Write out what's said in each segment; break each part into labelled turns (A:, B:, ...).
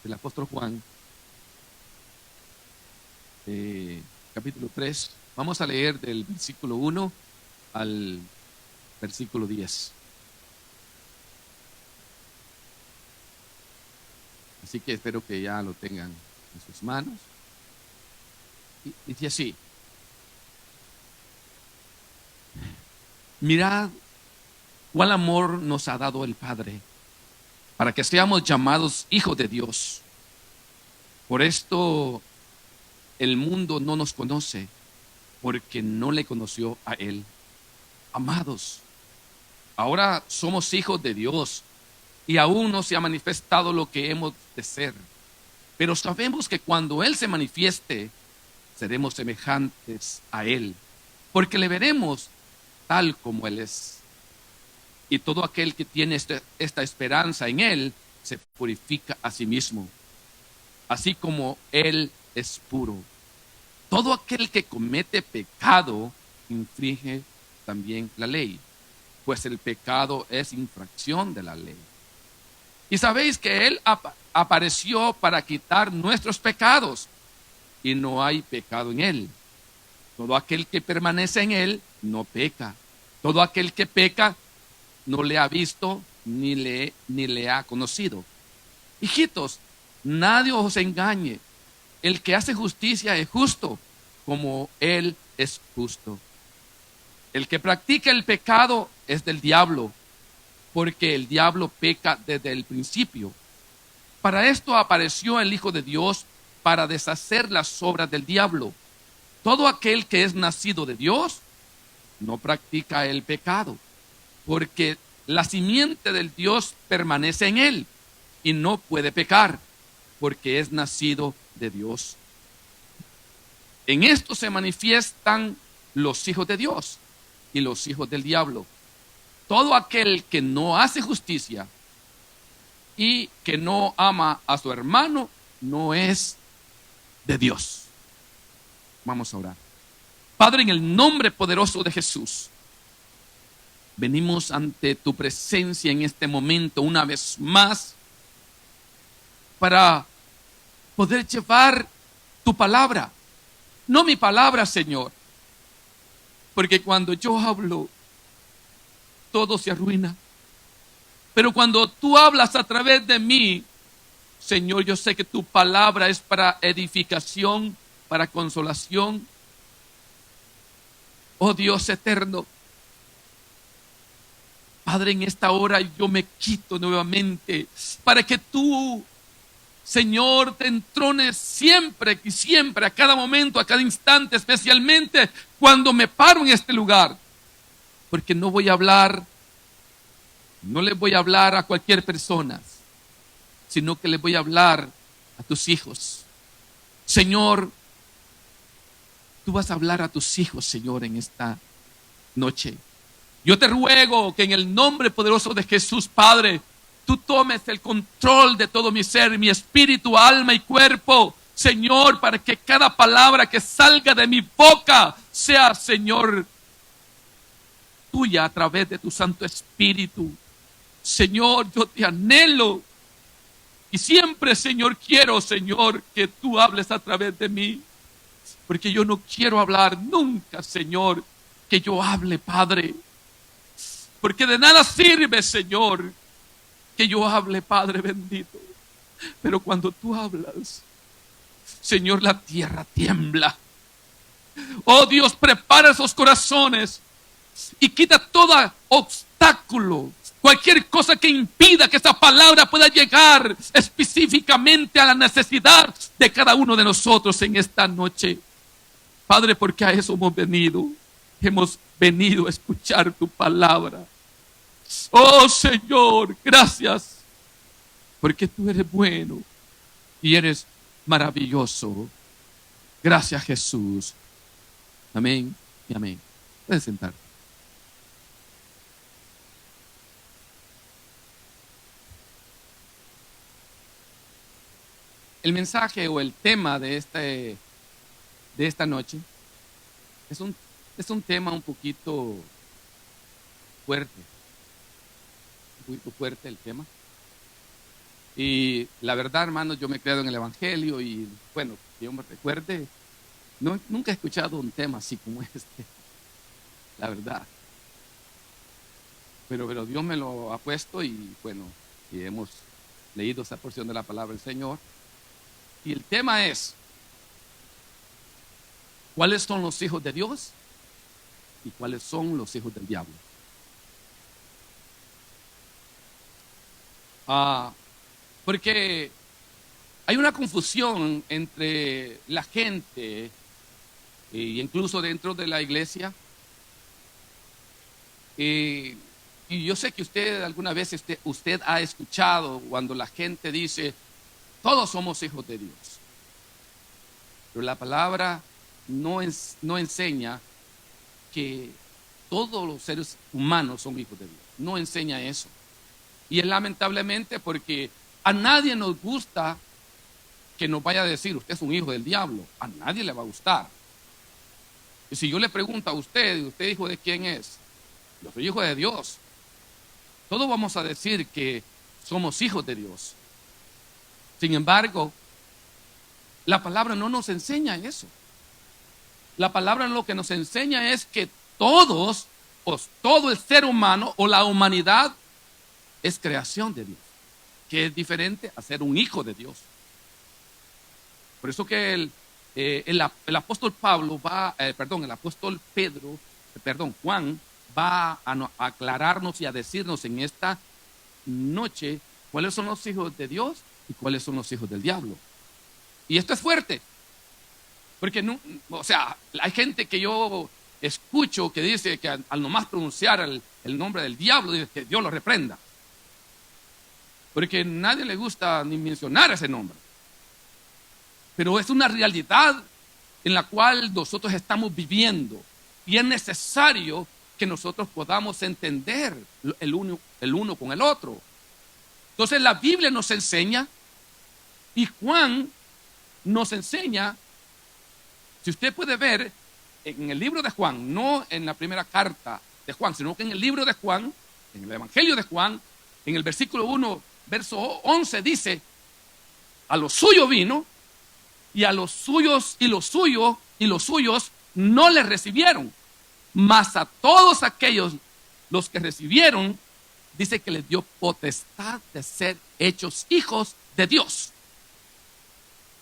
A: del apóstol Juan, capítulo 3. Vamos a leer del versículo 1 al versículo 10. Así que espero que ya lo tengan en sus manos. Y dice así: mirad cuál amor nos ha dado el Padre, para que seamos llamados hijos de Dios. Por esto el mundo no nos conoce, porque no le conoció a Él. Amados, ahora somos hijos de Dios, y aún no se ha manifestado lo que hemos de ser. Pero sabemos que cuando Él se manifieste, seremos semejantes a Él, porque le veremos tal como Él es. Y todo aquel que tiene esta esperanza en Él, se purifica a sí mismo, así como Él es puro. Todo aquel que comete pecado, infringe también la ley, pues el pecado es infracción de la ley. Y sabéis que Él apareció para quitar nuestros pecados, y no hay pecado en Él. Todo aquel que permanece en Él no peca. Todo aquel que peca no le ha visto ni le ha conocido. Hijitos, nadie os engañe. El que hace justicia es justo, como Él es justo. El que practica el pecado es del diablo, porque el diablo peca desde el principio. Para esto apareció el Hijo de Dios, para deshacer las obras del diablo. Todo aquel que es nacido de Dios no practica el pecado, porque la simiente del Dios permanece en él y no puede pecar, porque es nacido de Dios. En esto se manifiestan los hijos de Dios y los hijos del diablo. Todo aquel que no hace justicia y que no ama a su hermano no es de Dios. Vamos a orar. Padre, en el nombre poderoso de Jesús, venimos ante tu presencia en este momento una vez más para poder llevar tu palabra. No mi palabra, Señor, porque cuando yo hablo, todo se arruina. Pero cuando tú hablas a través de mí, Señor, yo sé que tu palabra es para edificación, para consolación. Oh Dios eterno, Padre, en esta hora yo me quito nuevamente para que tú, Señor, te entrones siempre y siempre, a cada momento, a cada instante, especialmente cuando me paro en este lugar. Porque no le voy a hablar a cualquier persona, sino que le voy a hablar a tus hijos. Señor, tú vas a hablar a tus hijos, Señor, en esta noche. Yo te ruego que en el nombre poderoso de Jesús, Padre, tú tomes el control de todo mi ser, mi espíritu, alma y cuerpo, Señor, para que cada palabra que salga de mi boca sea, Señor, tuya a través de tu Santo Espíritu. Señor, yo te anhelo y siempre, Señor, quiero, Señor, que tú hables a través de mí, porque yo no quiero hablar nunca, Señor, que yo hable, Padre, porque de nada sirve, Señor, que yo hable, Padre bendito. Pero cuando tú hablas, Señor, la tierra tiembla. Oh Dios, prepara esos corazones y quita todo obstáculo, cualquier cosa que impida que esa palabra pueda llegar específicamente a la necesidad de cada uno de nosotros en esta noche. Padre, porque a eso hemos venido. Hemos venido a escuchar tu palabra. Oh Señor, gracias, porque tú eres bueno y eres maravilloso. Gracias, Jesús. Amén y amén. Puedes sentarte. El mensaje o el tema de esta noche es un tema un poquito fuerte. Un poquito fuerte el tema. Y la verdad, hermanos, yo me he criado en el Evangelio y bueno, que yo me recuerde, nunca he escuchado un tema así como este, la verdad. Pero Dios me lo ha puesto y bueno, y hemos leído esa porción de la palabra del Señor. Y el tema es, ¿cuáles son los hijos de Dios y cuáles son los hijos del diablo? Porque hay una confusión entre la gente e incluso dentro de la iglesia. Y yo sé que usted alguna vez usted ha escuchado cuando la gente dice, todos somos hijos de Dios. Pero la palabra no enseña que todos los seres humanos son hijos de Dios. No enseña eso. Y es lamentablemente porque a nadie nos gusta que nos vaya a decir, usted es un hijo del diablo. A nadie le va a gustar. Y si yo le pregunto a usted hijo de quién es? Yo soy hijo de Dios. Todos vamos a decir que somos hijos de Dios. Sin embargo, la palabra no nos enseña eso. La palabra lo que nos enseña es que todos, o todo el ser humano o la humanidad es creación de Dios, que es diferente a ser un hijo de Dios. Por eso que el apóstol Juan va a aclararnos y a decirnos en esta noche cuáles son los hijos de Dios y cuáles son los hijos del diablo. Y esto es fuerte, porque hay gente que yo escucho que dice que al nomás pronunciar el nombre del diablo, dice que Dios lo reprenda, porque a nadie le gusta ni mencionar ese nombre. Pero es una realidad en la cual nosotros estamos viviendo y es necesario que nosotros podamos entender el uno con el otro. Entonces la Biblia nos enseña y Juan nos enseña, si usted puede ver en el libro de Juan, no en la primera carta de Juan, sino que en el libro de Juan, en el Evangelio de Juan, en el versículo 1, verso 11 dice, a los suyos vino y a los suyos y los suyos no le recibieron, mas a todos aquellos los que recibieron, dice que les dio potestad de ser hechos hijos de Dios.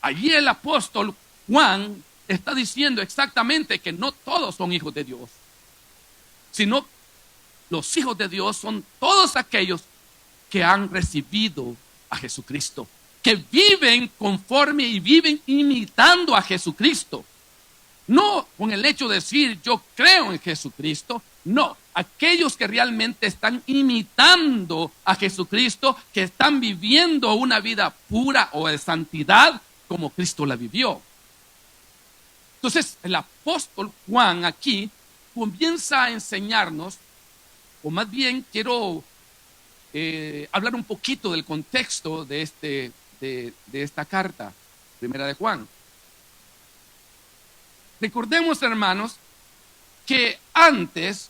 A: Allí el apóstol Juan está diciendo exactamente que no todos son hijos de Dios, sino los hijos de Dios son todos aquellos que han recibido a Jesucristo, que viven conforme y viven imitando a Jesucristo. No con el hecho de decir yo creo en Jesucristo, no, aquellos que realmente están imitando a Jesucristo, que están viviendo una vida pura o de santidad como Cristo la vivió. Entonces el apóstol Juan aquí comienza a enseñarnos, o más bien quiero hablar un poquito del contexto de esta carta, primera de Juan. Recordemos, hermanos, que antes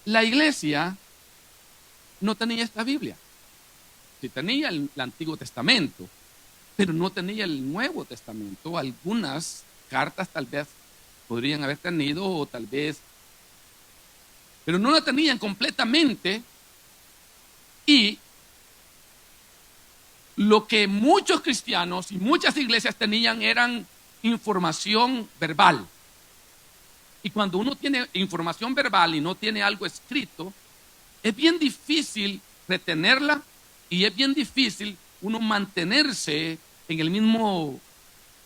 A: la iglesia no tenía esta Biblia. Sí tenía el Antiguo Testamento, pero no tenía el Nuevo Testamento. Algunas cartas tal vez podrían haber tenido, o tal vez, pero no la tenían completamente. Y lo que muchos cristianos y muchas iglesias tenían eran información verbal. Y cuando uno tiene información verbal y no tiene algo escrito, es bien difícil retenerla y es bien difícil uno mantenerse en el mismo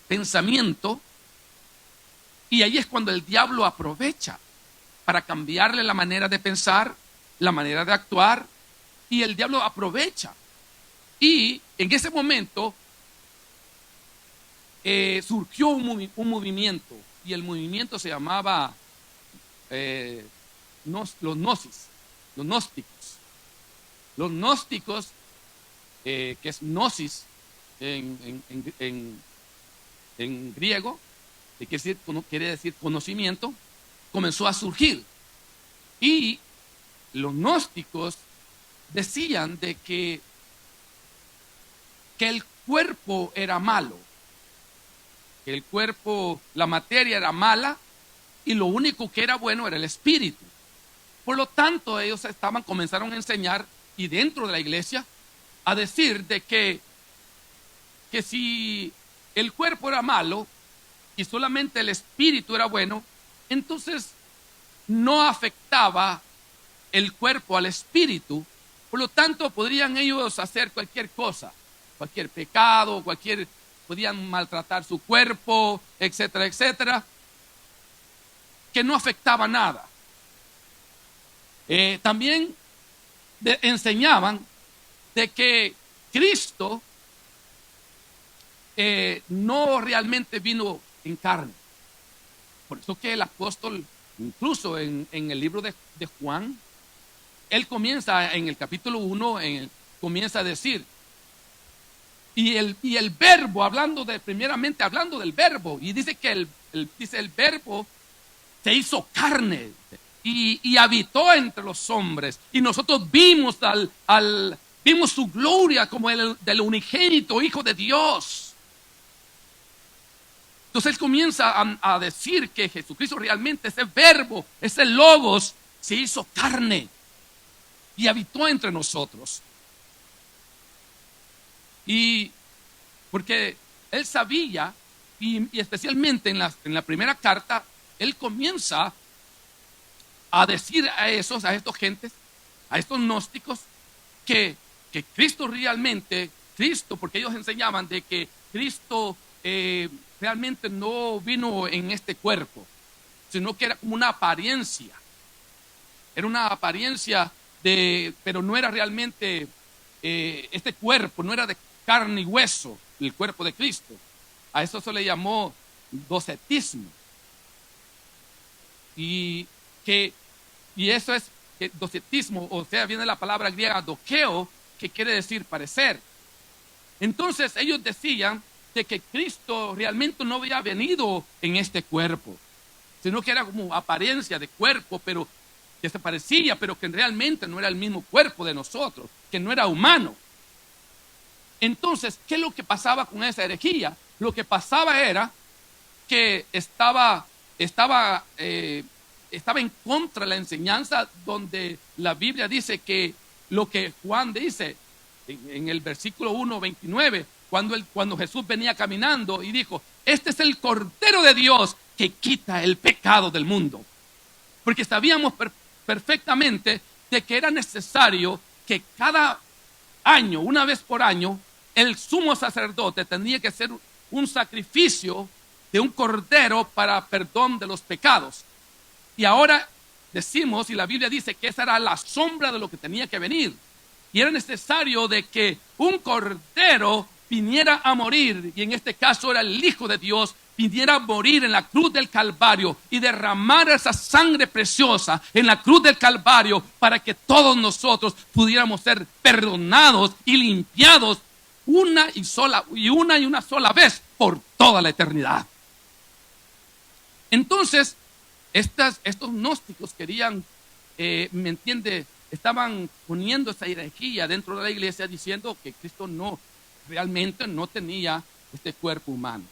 A: pensamiento. Y ahí es cuando el diablo aprovecha para cambiarle la manera de pensar, la manera de actuar, y el diablo aprovecha. Y en ese momento surgió un movimiento, y el movimiento se llamaba los gnósticos. Los gnósticos, que es gnosis en griego, que quiere decir conocimiento, comenzó a surgir. Y los gnósticos decían de que que el cuerpo era malo, que el cuerpo, la materia era mala y lo único que era bueno era el espíritu. Por lo tanto, ellos comenzaron a enseñar, y dentro de la iglesia, a decir de que si el cuerpo era malo y solamente el espíritu era bueno, entonces no afectaba el cuerpo al espíritu. Por lo tanto, podrían ellos hacer cualquier cosa, cualquier pecado, podían maltratar su cuerpo, etcétera, etcétera, que no afectaba nada. También enseñaban de que Cristo no realmente vino en carne. Por eso que el apóstol, incluso en el libro de Juan, él comienza en el capítulo 1, comienza a decir, y el verbo, primeramente hablando del verbo, y dice que el verbo se hizo carne y habitó entre los hombres, y nosotros vimos vimos su gloria como del unigénito Hijo de Dios. Entonces él comienza a decir que Jesucristo realmente, ese verbo, ese logos, se hizo carne y habitó entre nosotros. Y porque él sabía, y especialmente en la primera carta, él comienza a decir a estos gentes, a estos gnósticos, que Cristo realmente, porque ellos enseñaban de que Cristo realmente no vino en este cuerpo, sino que era como una apariencia. Era una apariencia pero no era realmente este cuerpo, no era de carne y hueso, el cuerpo de Cristo. A eso se le llamó docetismo. Y eso es docetismo, o sea, viene la palabra griega dokeo, que quiere decir parecer. Entonces ellos decían de que Cristo realmente no había venido en este cuerpo, sino que era como apariencia de cuerpo, pero que se parecía, pero que realmente no era el mismo cuerpo de nosotros, que no era humano. Entonces, ¿qué es lo que pasaba con esa herejía? Lo que pasaba era que estaba en contra de la enseñanza donde la Biblia dice que lo que Juan dice en el versículo 1:29, cuando Jesús venía caminando y dijo, este es el Cordero de Dios que quita el pecado del mundo. Porque sabíamos perfectamente de que era necesario que cada año, una vez por año, el sumo sacerdote tenía que hacer un sacrificio de un cordero para perdón de los pecados. Y ahora decimos, y la Biblia dice que esa era la sombra de lo que tenía que venir. Y era necesario de que un cordero viniera a morir, y en este caso era el Hijo de Dios, viniera a morir en la cruz del Calvario y derramar esa sangre preciosa en la cruz del Calvario para que todos nosotros pudiéramos ser perdonados y limpiados una y una sola vez por toda la eternidad. Entonces, estos gnósticos querían, ¿me entiende? Estaban poniendo esa herejía dentro de la iglesia diciendo que Cristo realmente no tenía este cuerpo humano.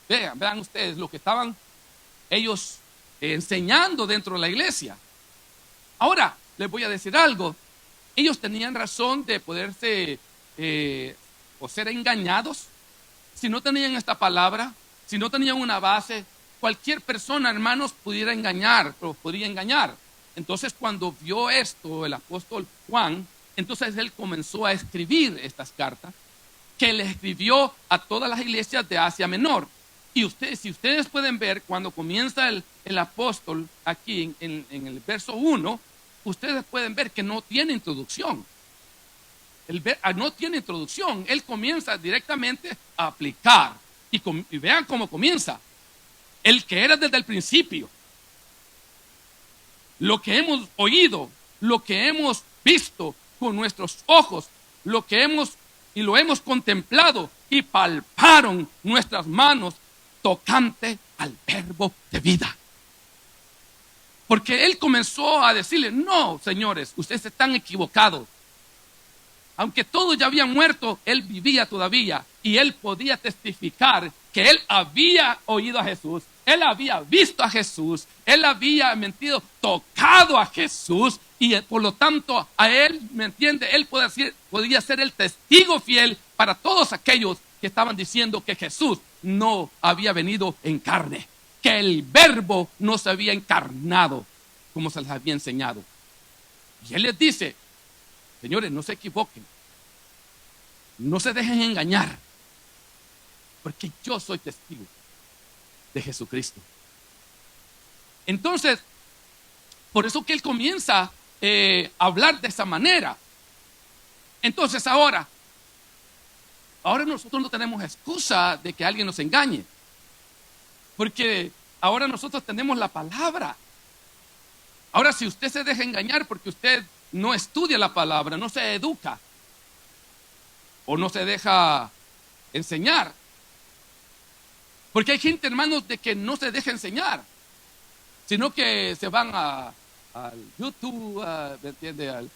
A: Vean ustedes lo que estaban ellos enseñando dentro de la iglesia. Ahora, les voy a decir algo. Ellos tenían razón de poderse o ser engañados. Si no tenían esta palabra, si no tenían una base, cualquier persona, hermanos, podría engañar. Entonces, cuando vio esto el apóstol Juan, entonces él comenzó a escribir estas cartas que le escribió a todas las iglesias de Asia Menor. Y si ustedes pueden ver, cuando comienza el apóstol aquí en el verso 1, ustedes pueden ver que no tiene introducción. No tiene introducción. Él comienza directamente a aplicar. Y vean cómo comienza. El que era desde el principio. Lo que hemos oído, lo que hemos visto con nuestros ojos, lo hemos contemplado y palparon nuestras manos tocante al verbo de vida. Porque él comenzó a decirle, no, señores, ustedes están equivocados. aunque todos ya habían muerto, él vivía todavía y él podía testificar que él había oído a Jesús, él había visto a Jesús, él había, ¿me entiende?, tocado a Jesús y por lo tanto a él, ¿me entiende?, él podía ser el testigo fiel para todos aquellos que estaban diciendo que Jesús no había venido en carne, que el verbo no se había encarnado como se les había enseñado. Y él les dice: señores, no se equivoquen, no se dejen engañar, porque yo soy testigo de Jesucristo. Entonces, por eso que él comienza a hablar de esa manera. Entonces ahora nosotros no tenemos excusa de que alguien nos engañe, porque ahora nosotros tenemos la palabra. Ahora, si usted se deja engañar porque usted no estudia la palabra, no se educa o no se deja enseñar, porque hay gente, hermanos, de que no se deja enseñar, sino que se van al YouTube, ¿me entiende?,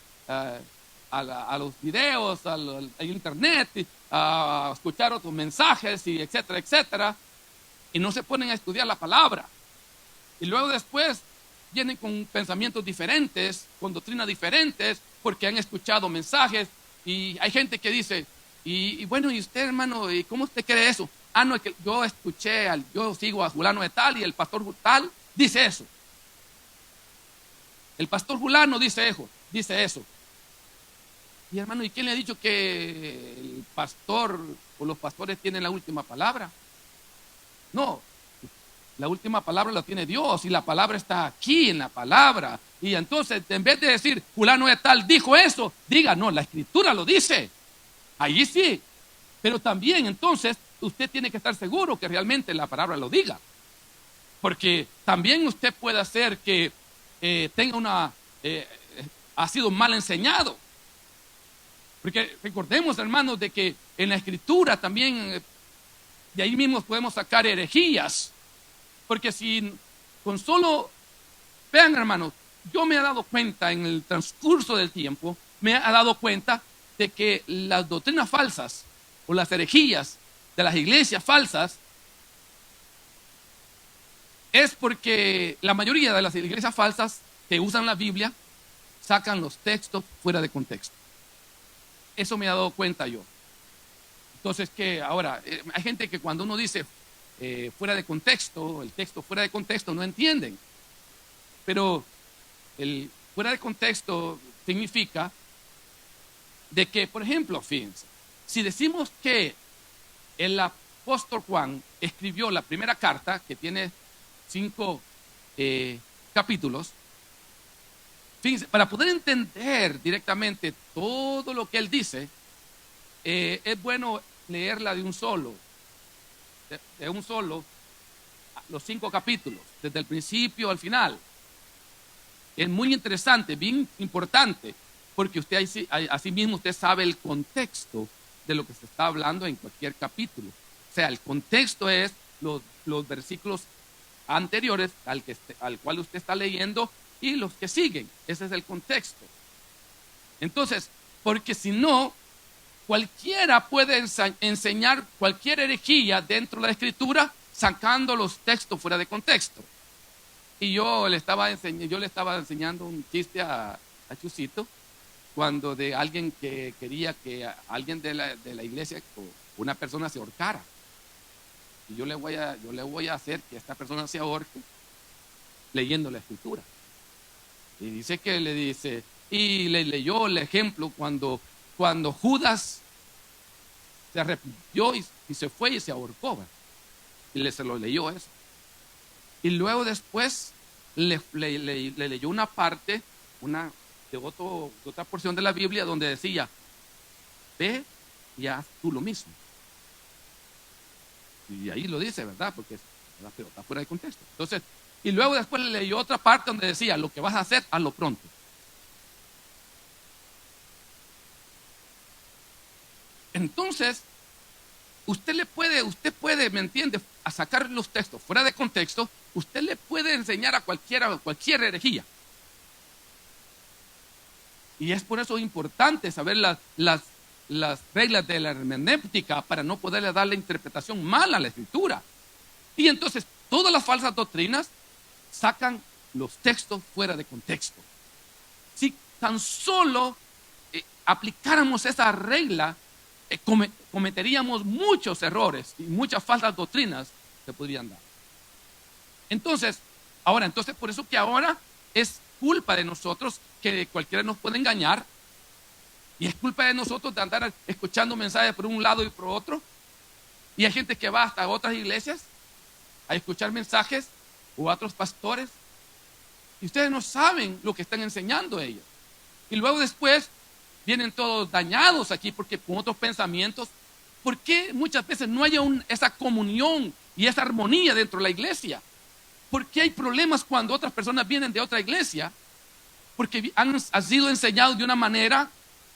A: a los videos, al internet, a escuchar otros mensajes, y etcétera, etcétera, y no se ponen a estudiar la palabra. Y luego después vienen con pensamientos diferentes, con doctrinas diferentes, porque han escuchado mensajes. Y hay gente que dice: y bueno, ¿y usted, hermano, y cómo usted cree eso? Ah, no, es que yo sigo a fulano de tal y el pastor tal dice eso. El pastor fulano dice eso. Y hermano, ¿y quién le ha dicho que el pastor o los pastores tienen la última palabra? No, la última palabra la tiene Dios y la palabra está aquí en la palabra. Y entonces, en vez de decir fulano de tal dijo eso, diga: no, la escritura lo dice. Allí sí. Pero también entonces usted tiene que estar seguro que realmente la palabra lo diga. Porque también usted puede hacer que ha sido mal enseñado. Porque recordemos, hermanos, de que en la escritura también, de ahí mismo podemos sacar herejías. Porque si con solo, vean, hermanos, yo me he dado cuenta en el transcurso del tiempo, me he dado cuenta de que las doctrinas falsas o las herejías de las iglesias falsas es porque la mayoría de las iglesias falsas que usan la Biblia sacan los textos fuera de contexto. Eso me he dado cuenta yo. Entonces, que ahora hay gente que cuando uno dice fuera de contexto, el texto fuera de contexto, no entienden. Pero el fuera de contexto significa de que, por ejemplo, fíjense, si decimos que el apóstol Juan escribió la primera carta, que tiene 5 capítulos, fíjense, para poder entender directamente todo lo que él dice, es bueno leerla de un solo, los 5 capítulos, desde el principio al final. Es muy interesante, bien importante, porque usted así mismo usted sabe el contexto de lo que se está hablando en cualquier capítulo. O sea, el contexto es los versículos anteriores al cual usted está leyendo y los que siguen. Ese es el contexto. Entonces, porque si no, cualquiera puede enseñar cualquier herejía dentro de la escritura sacando los textos fuera de contexto. Y yo le estaba enseñando un chiste a Chusito, cuando de alguien que quería que alguien de la iglesia o una persona se ahorcara. Y yo le voy a hacer que esta persona se ahorque leyendo la escritura. Y dice que le dice, y le leyó el ejemplo cuando Judas se arrepintió y se fue y se ahorcó, ¿verdad? Y se lo leyó eso. Y luego después le leyó una parte, de otra porción de la Biblia donde decía: ve y haz tú lo mismo. Y ahí lo dice, ¿verdad? Pero está fuera de contexto. Entonces, y luego después le leyó otra parte donde decía: lo que vas a hacer, hazlo pronto. Entonces, usted puede, ¿me entiende?, a sacar los textos fuera de contexto. Usted le puede enseñar a cualquier herejía. Y es por eso importante saber las las reglas de la hermenéutica para no poderle dar la interpretación mala a la escritura. Y entonces todas las falsas doctrinas sacan los textos fuera de contexto. Si tan solo aplicáramos esa regla, cometeríamos muchos errores y muchas falsas doctrinas se podrían dar. Entonces por eso que ahora es culpa de nosotros que cualquiera nos puede engañar, y es culpa de nosotros de andar escuchando mensajes por un lado y por otro. Y hay gente que va hasta otras iglesias a escuchar mensajes o a otros pastores, y ustedes no saben lo que están enseñando ellos. Y luego después vienen todos dañados aquí porque con otros pensamientos. ¿Por qué muchas veces no hay esa comunión y esa armonía dentro de la iglesia? ¿Por qué hay problemas cuando otras personas vienen de otra iglesia? Porque han sido enseñados de una manera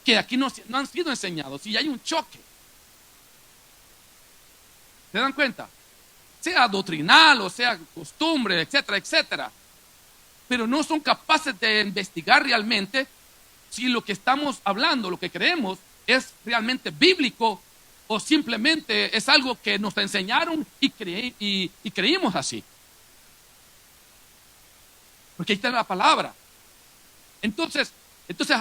A: que aquí no han sido enseñados, y hay un choque. ¿Se dan cuenta? Sea doctrinal o sea costumbre, etcétera, etcétera. Pero no son capaces de investigar realmente si lo que estamos hablando, lo que creemos, es realmente bíblico o simplemente es algo que nos enseñaron y creímos así. Porque ahí está la palabra. Entonces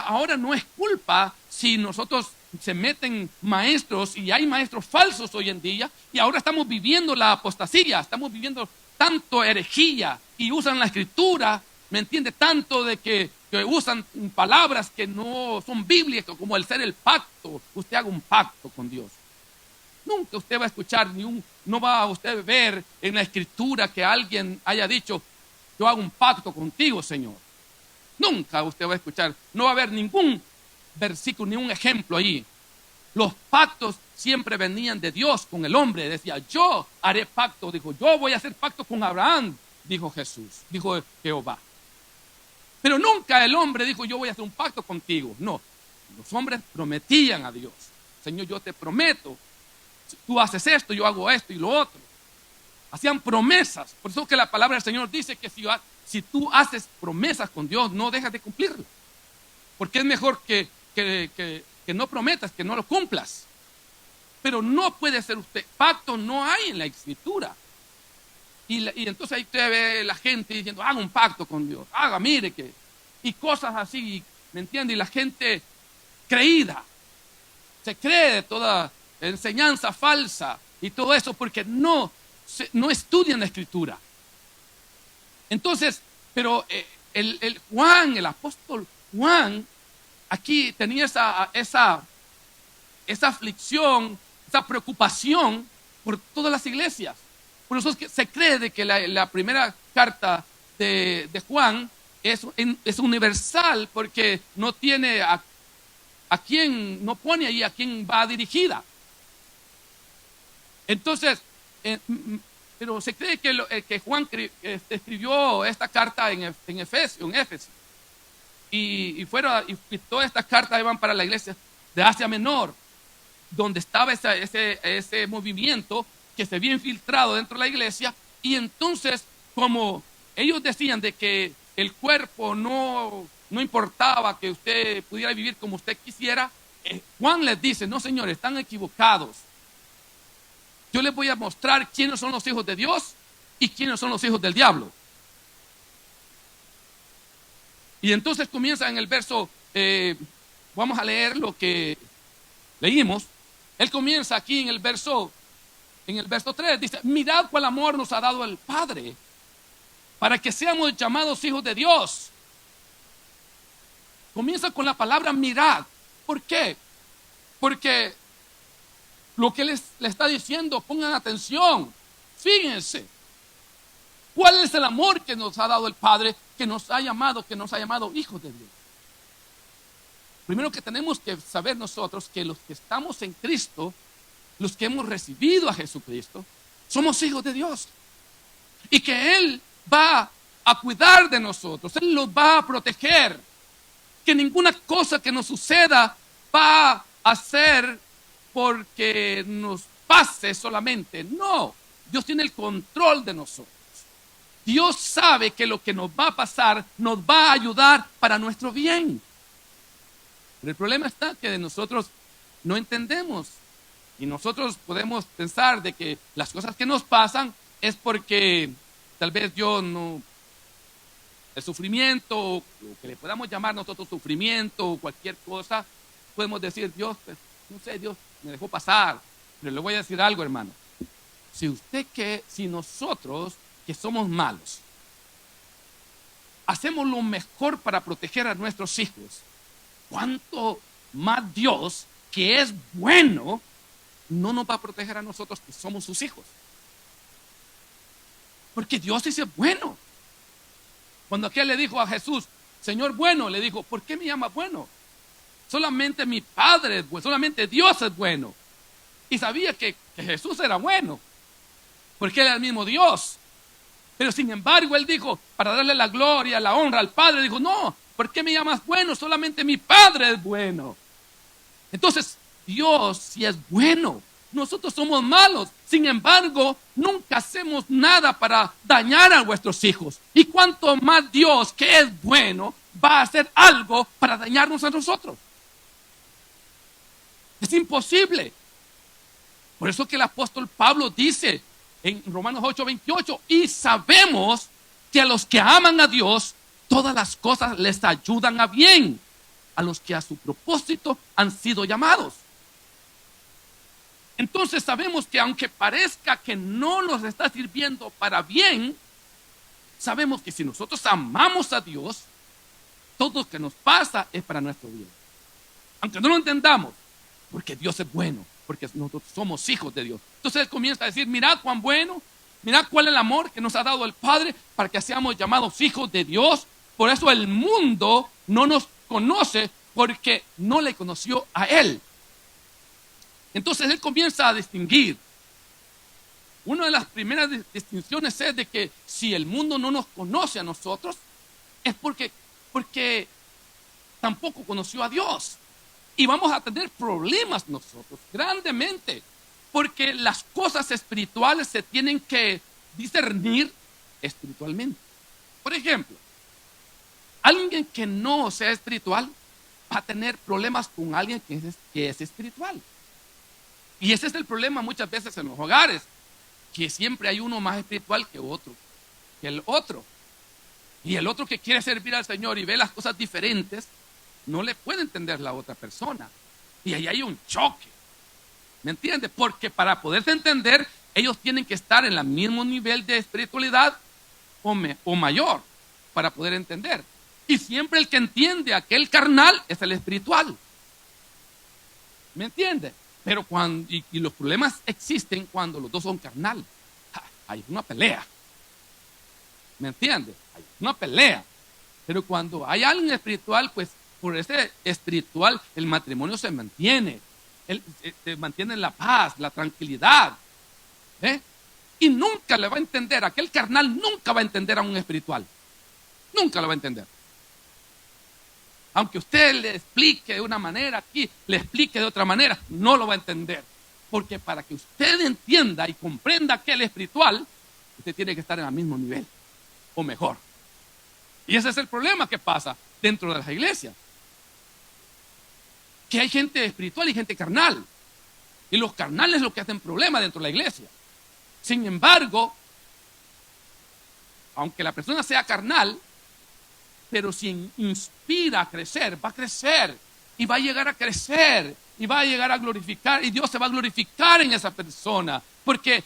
A: ahora no es culpa si nosotros se meten maestros, y hay maestros falsos hoy en día, y ahora estamos viviendo la apostasía, estamos viviendo tanto herejía y usan la escritura, ¿me entiende? Tanto de que usan palabras que no son bíblicas, como el ser el pacto. Usted haga un pacto con Dios. Nunca usted va a escuchar no va a usted ver en la escritura que alguien haya dicho: yo hago un pacto contigo, Señor. Nunca usted va a escuchar, no va a haber ningún versículo, ni un ejemplo ahí. Los pactos siempre venían de Dios con el hombre. Decía: yo haré pacto, dijo, yo voy a hacer pacto con Abraham, dijo Jesús, dijo Jehová. Pero nunca el hombre dijo: yo voy a hacer un pacto contigo. No, los hombres prometían a Dios: Señor, yo te prometo, si tú haces esto, yo hago esto y lo otro. Hacían promesas. Por eso que la palabra del Señor dice que si tú haces promesas con Dios, no dejas de cumplirlas. Porque es mejor que no prometas, que no lo cumplas. Pero no puede ser usted, pacto no hay en la escritura. Y entonces ahí usted ve la gente diciendo: haga un pacto con Dios, mire que, y cosas así, ¿me entiende? Y la gente creída, se cree de toda enseñanza falsa y todo eso porque no estudian la escritura. Entonces, pero el apóstol Juan, aquí tenía esa aflicción, esa preocupación por todas las iglesias. Por eso es que se cree de que la primera carta de Juan es universal, porque no tiene a quién, no pone ahí a quién va dirigida. Entonces, pero se cree que Juan escribió esta carta en Éfeso. Y todas estas cartas iban para la iglesia de Asia Menor, donde estaba ese movimiento que se había infiltrado dentro de la iglesia. Y entonces, como ellos decían de que el cuerpo no importaba, que usted pudiera vivir como usted quisiera, Juan les dice: no, señores, están equivocados. Yo les voy a mostrar quiénes son los hijos de Dios y quiénes son los hijos del diablo. Y entonces comienza en el verso, vamos a leer lo que leímos. Él comienza aquí en el verso 3, dice: mirad cuál amor nos ha dado el Padre, para que seamos llamados hijos de Dios. Comienza con la palabra mirad. ¿Por qué? Porque lo que le está diciendo, pongan atención, fíjense, ¿cuál es el amor que nos ha dado el Padre, que nos ha llamado hijos de Dios? Primero que tenemos que saber nosotros que los que estamos en Cristo, los que hemos recibido a Jesucristo, somos hijos de Dios, y que Él va a cuidar de nosotros, Él los va a proteger, que ninguna cosa que nos suceda va a ser porque nos pase solamente. No, Dios tiene el control de nosotros. Dios sabe que lo que nos va a pasar nos va a ayudar para nuestro bien. Pero el problema está que nosotros no entendemos. Y nosotros podemos pensar de que las cosas que nos pasan es porque tal vez Dios no, el sufrimiento, o que le podamos llamar nosotros sufrimiento o cualquier cosa, podemos decir, Dios, pues, no sé, Dios me dejó pasar. Pero le voy a decir algo, hermano. Si nosotros que somos malos, hacemos lo mejor para proteger a nuestros hijos, ¿cuánto más Dios, que es bueno, no nos va a proteger a nosotros que somos sus hijos? Porque Dios dice bueno. Cuando aquel le dijo a Jesús, Señor bueno, le dijo, ¿por qué me llamas bueno? Solamente mi Padre es bueno, solamente Dios es bueno. Y sabía que Jesús era bueno, porque Él era el mismo Dios. Pero sin embargo, Él dijo, para darle la gloria, la honra al Padre, dijo, no, ¿por qué me llamas bueno? Solamente mi Padre es bueno. Entonces, Dios sí es bueno. Nosotros somos malos. Sin embargo, nunca hacemos nada para dañar a nuestros hijos. Y cuanto más Dios, que es bueno, va a hacer algo para dañarnos a nosotros. Es imposible. Por eso que el apóstol Pablo dice en Romanos 8:28, y sabemos que a los que aman a Dios, todas las cosas les ayudan a bien, a los que a su propósito han sido llamados. Entonces sabemos que aunque parezca que no nos está sirviendo para bien, sabemos que si nosotros amamos a Dios, todo lo que nos pasa es para nuestro bien. Aunque no lo entendamos, porque Dios es bueno, porque nosotros somos hijos de Dios. Entonces Él comienza a decir, mirad cuán bueno, mirad cuál es el amor que nos ha dado el Padre para que seamos llamados hijos de Dios. Por eso el mundo no nos conoce, porque no le conoció a Él. Entonces Él comienza a distinguir. Una de las primeras distinciones es de que si el mundo no nos conoce a nosotros, es porque tampoco conoció a Dios. Y vamos a tener problemas nosotros, grandemente, porque las cosas espirituales se tienen que discernir espiritualmente. Por ejemplo, alguien que no sea espiritual va a tener problemas con alguien que es espiritual. Y ese es el problema muchas veces en los hogares, que siempre hay uno más espiritual que el otro. Y el otro que quiere servir al Señor y ve las cosas diferentes, no le puede entender la otra persona. Y ahí hay un choque. ¿Me entiende? Porque para poderse entender, ellos tienen que estar en el mismo nivel de espiritualidad o mayor para poder entender. Y siempre el que entiende aquel carnal es el espiritual. ¿Me entiende? Pero y los problemas existen cuando los dos son carnal. Hay una pelea. ¿Me entiende? Hay una pelea. Pero cuando hay alguien espiritual, pues por ese espiritual el matrimonio se mantiene. Se mantiene la paz, la tranquilidad. Y nunca le va a entender, aquel carnal nunca va a entender a un espiritual. Nunca lo va a entender. Aunque usted le explique de una manera aquí, le explique de otra manera, no lo va a entender. Porque para que usted entienda y comprenda que el espiritual, usted tiene que estar en el mismo nivel o mejor. Y ese es el problema que pasa dentro de las iglesias. Que hay gente espiritual y gente carnal. Y los carnales es lo que hacen problema dentro de la iglesia. Sin embargo, aunque la persona sea carnal, pero si inspira a crecer, va a crecer y va a llegar a crecer y va a llegar a glorificar, y Dios se va a glorificar en esa persona, porque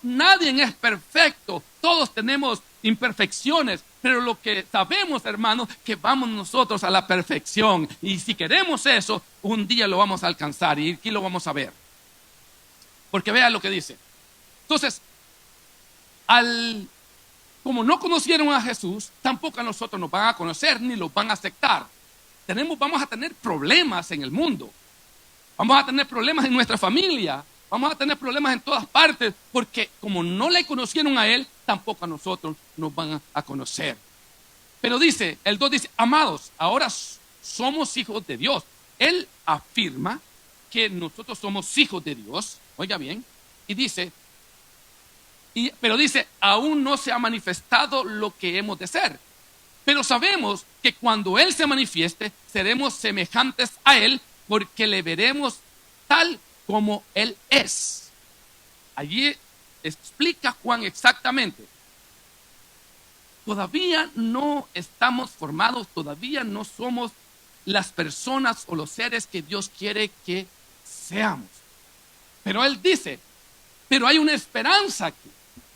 A: nadie es perfecto, todos tenemos imperfecciones, pero lo que sabemos, hermanos, que vamos nosotros a la perfección, y si queremos eso, un día lo vamos a alcanzar y aquí lo vamos a ver, porque vean lo que dice. Entonces, como no conocieron a Jesús, tampoco a nosotros nos van a conocer ni los van a aceptar. Vamos a tener problemas en el mundo. Vamos a tener problemas en nuestra familia. Vamos a tener problemas en todas partes, porque como no le conocieron a Él, tampoco a nosotros nos van a conocer. Pero el 2 dice, amados, ahora somos hijos de Dios. Él afirma que nosotros somos hijos de Dios. Oiga bien. Y dice, pero dice, aún no se ha manifestado lo que hemos de ser. Pero sabemos que cuando Él se manifieste, seremos semejantes a Él, porque le veremos tal como Él es. Allí explica Juan exactamente. Todavía no estamos formados, todavía no somos las personas o los seres que Dios quiere que seamos. Pero Él dice, pero hay una esperanza aquí.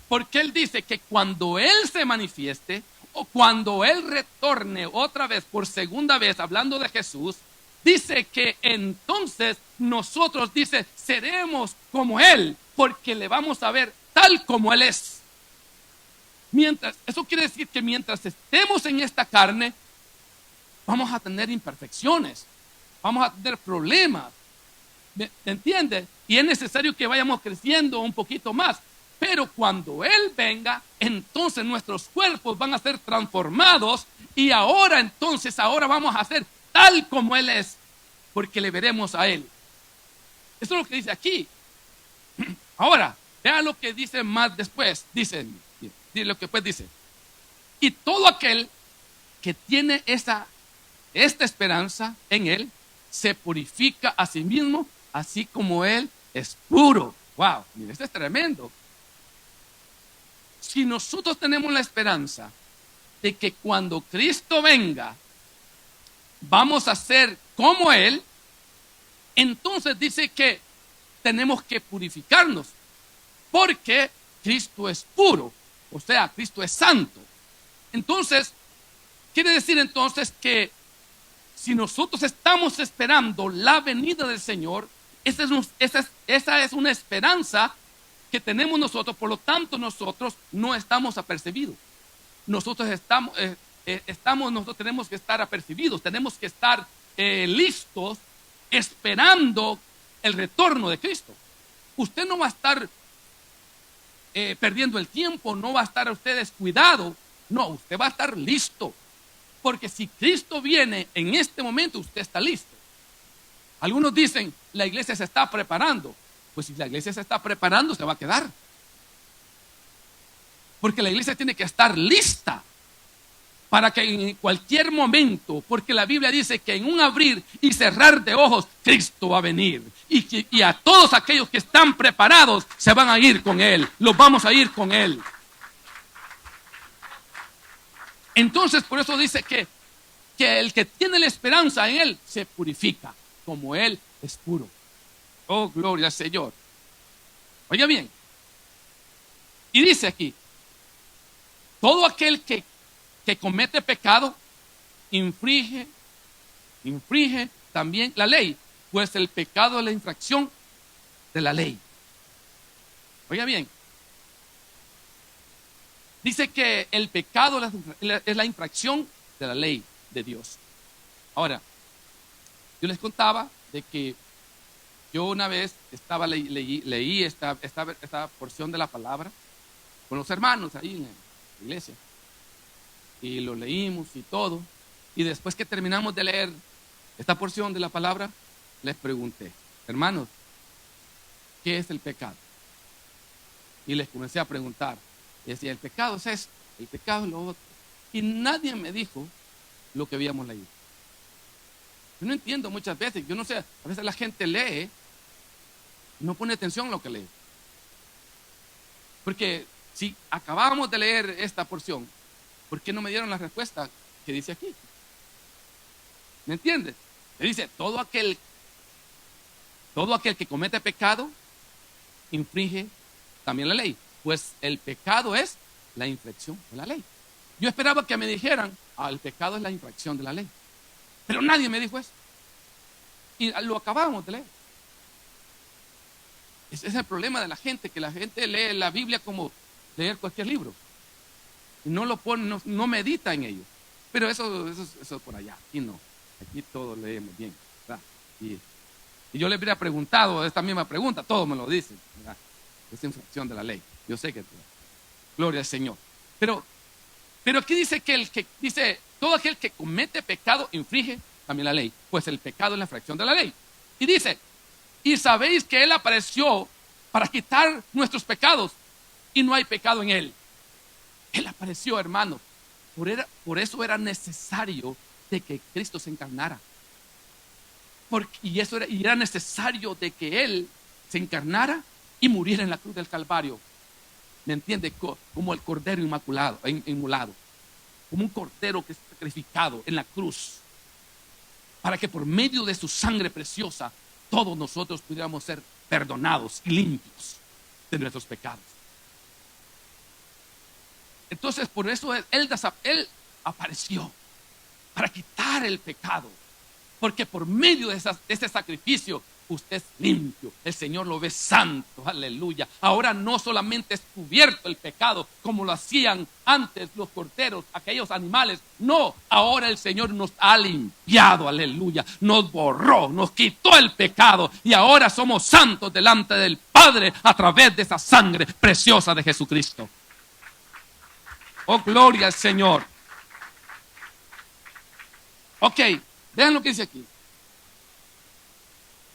A: Porque Él dice que cuando Él se manifieste o cuando Él retorne otra vez, por segunda vez, hablando de Jesús, dice que entonces nosotros, dice, seremos como Él, porque le vamos a ver tal como Él es. Eso quiere decir que mientras estemos en esta carne, vamos a tener imperfecciones, vamos a tener problemas, ¿me entiendes? Y es necesario que vayamos creciendo un poquito más. Pero cuando Él venga, entonces nuestros cuerpos van a ser transformados y ahora vamos a ser tal como Él es, porque le veremos a Él. Eso es lo que dice aquí. Ahora, vea lo que dice más después. Dice lo que después dice. Y todo aquel que tiene esta esperanza en Él, se purifica a sí mismo, así como Él es puro. Wow, mire, esto es tremendo. Si nosotros tenemos la esperanza de que cuando Cristo venga, vamos a ser como Él, entonces dice que tenemos que purificarnos, porque Cristo es puro, o sea, Cristo es santo. Entonces, quiere decir entonces que si nosotros estamos esperando la venida del Señor, esa es una esperanza que tenemos nosotros, por lo tanto nosotros no estamos apercibidos. Nosotros tenemos que estar apercibidos, tenemos que estar listos, esperando el retorno de Cristo. Usted no va a estar perdiendo el tiempo, no va a estar usted descuidado, no, usted va a estar listo, porque si Cristo viene en este momento, usted está listo. Algunos dicen, la iglesia se está preparando. Pues si la iglesia se está preparando, se va a quedar. Porque la iglesia tiene que estar lista para que en cualquier momento, porque la Biblia dice que en un abrir y cerrar de ojos, Cristo va a venir. Y a todos aquellos que están preparados, se van a ir con Él. Los vamos a ir con Él. Entonces, por eso dice que el que tiene la esperanza en Él, se purifica, como Él es puro. Oh, gloria al Señor. Oiga bien. Y dice aquí, todo aquel que comete pecado, infringe también la ley, pues el pecado es la infracción de la ley. Oiga bien. Dice que el pecado es la infracción de la ley de Dios. Ahora, yo les contaba de que yo una vez leí esta porción de la palabra con los hermanos ahí en la iglesia. Y lo leímos y todo. Y después que terminamos de leer esta porción de la palabra, les pregunté, hermanos, ¿qué es el pecado? Y les comencé a preguntar. Y decía, el pecado es esto, el pecado es lo otro. Y nadie me dijo lo que habíamos leído. Yo no entiendo muchas veces, yo no sé, a veces la gente lee y no pone atención a lo que lee. Porque si acabábamos de leer esta porción, ¿por qué no me dieron la respuesta que dice aquí? ¿Me entiendes? Le dice, todo aquel que comete pecado, infringe también la ley. Pues el pecado es la infracción de la ley. Yo esperaba que me dijeran, el pecado es la infracción de la ley. Pero nadie me dijo eso. Y lo acabamos de leer. Ese es el problema de la gente, que la gente lee la Biblia como leer cualquier libro. Y no lo pone, no medita en ello. Pero eso por allá, aquí no. Aquí todo leemos bien, ¿verdad? Y yo le hubiera preguntado esta misma pregunta, todos me lo dicen, ¿verdad? Es infracción de la ley. Yo sé que gloria al Señor. Pero aquí dice dice, todo aquel que comete pecado infringe también la ley, pues el pecado es la infracción de la ley. Y dice, y sabéis que Él apareció para quitar nuestros pecados y no hay pecado en Él. Él apareció, hermanos. Por eso era necesario de que Cristo se encarnara. Y era necesario de que Él se encarnara y muriera en la cruz del Calvario. ¿Me entiende? Como el cordero inmolado, como un cordero que es sacrificado en la cruz, para que por medio de su sangre preciosa todos nosotros pudiéramos ser perdonados y limpios de nuestros pecados. Entonces, por eso Él apareció para quitar el pecado, porque por medio de ese sacrificio usted es limpio. El Señor lo ve santo, aleluya. Ahora no solamente es cubierto el pecado como lo hacían antes los corderos, aquellos animales. No, ahora el Señor nos ha limpiado, aleluya. Nos borró, nos quitó el pecado y ahora somos santos delante del Padre a través de esa sangre preciosa de Jesucristo. Oh, gloria al Señor. Ok, vean lo que dice aquí.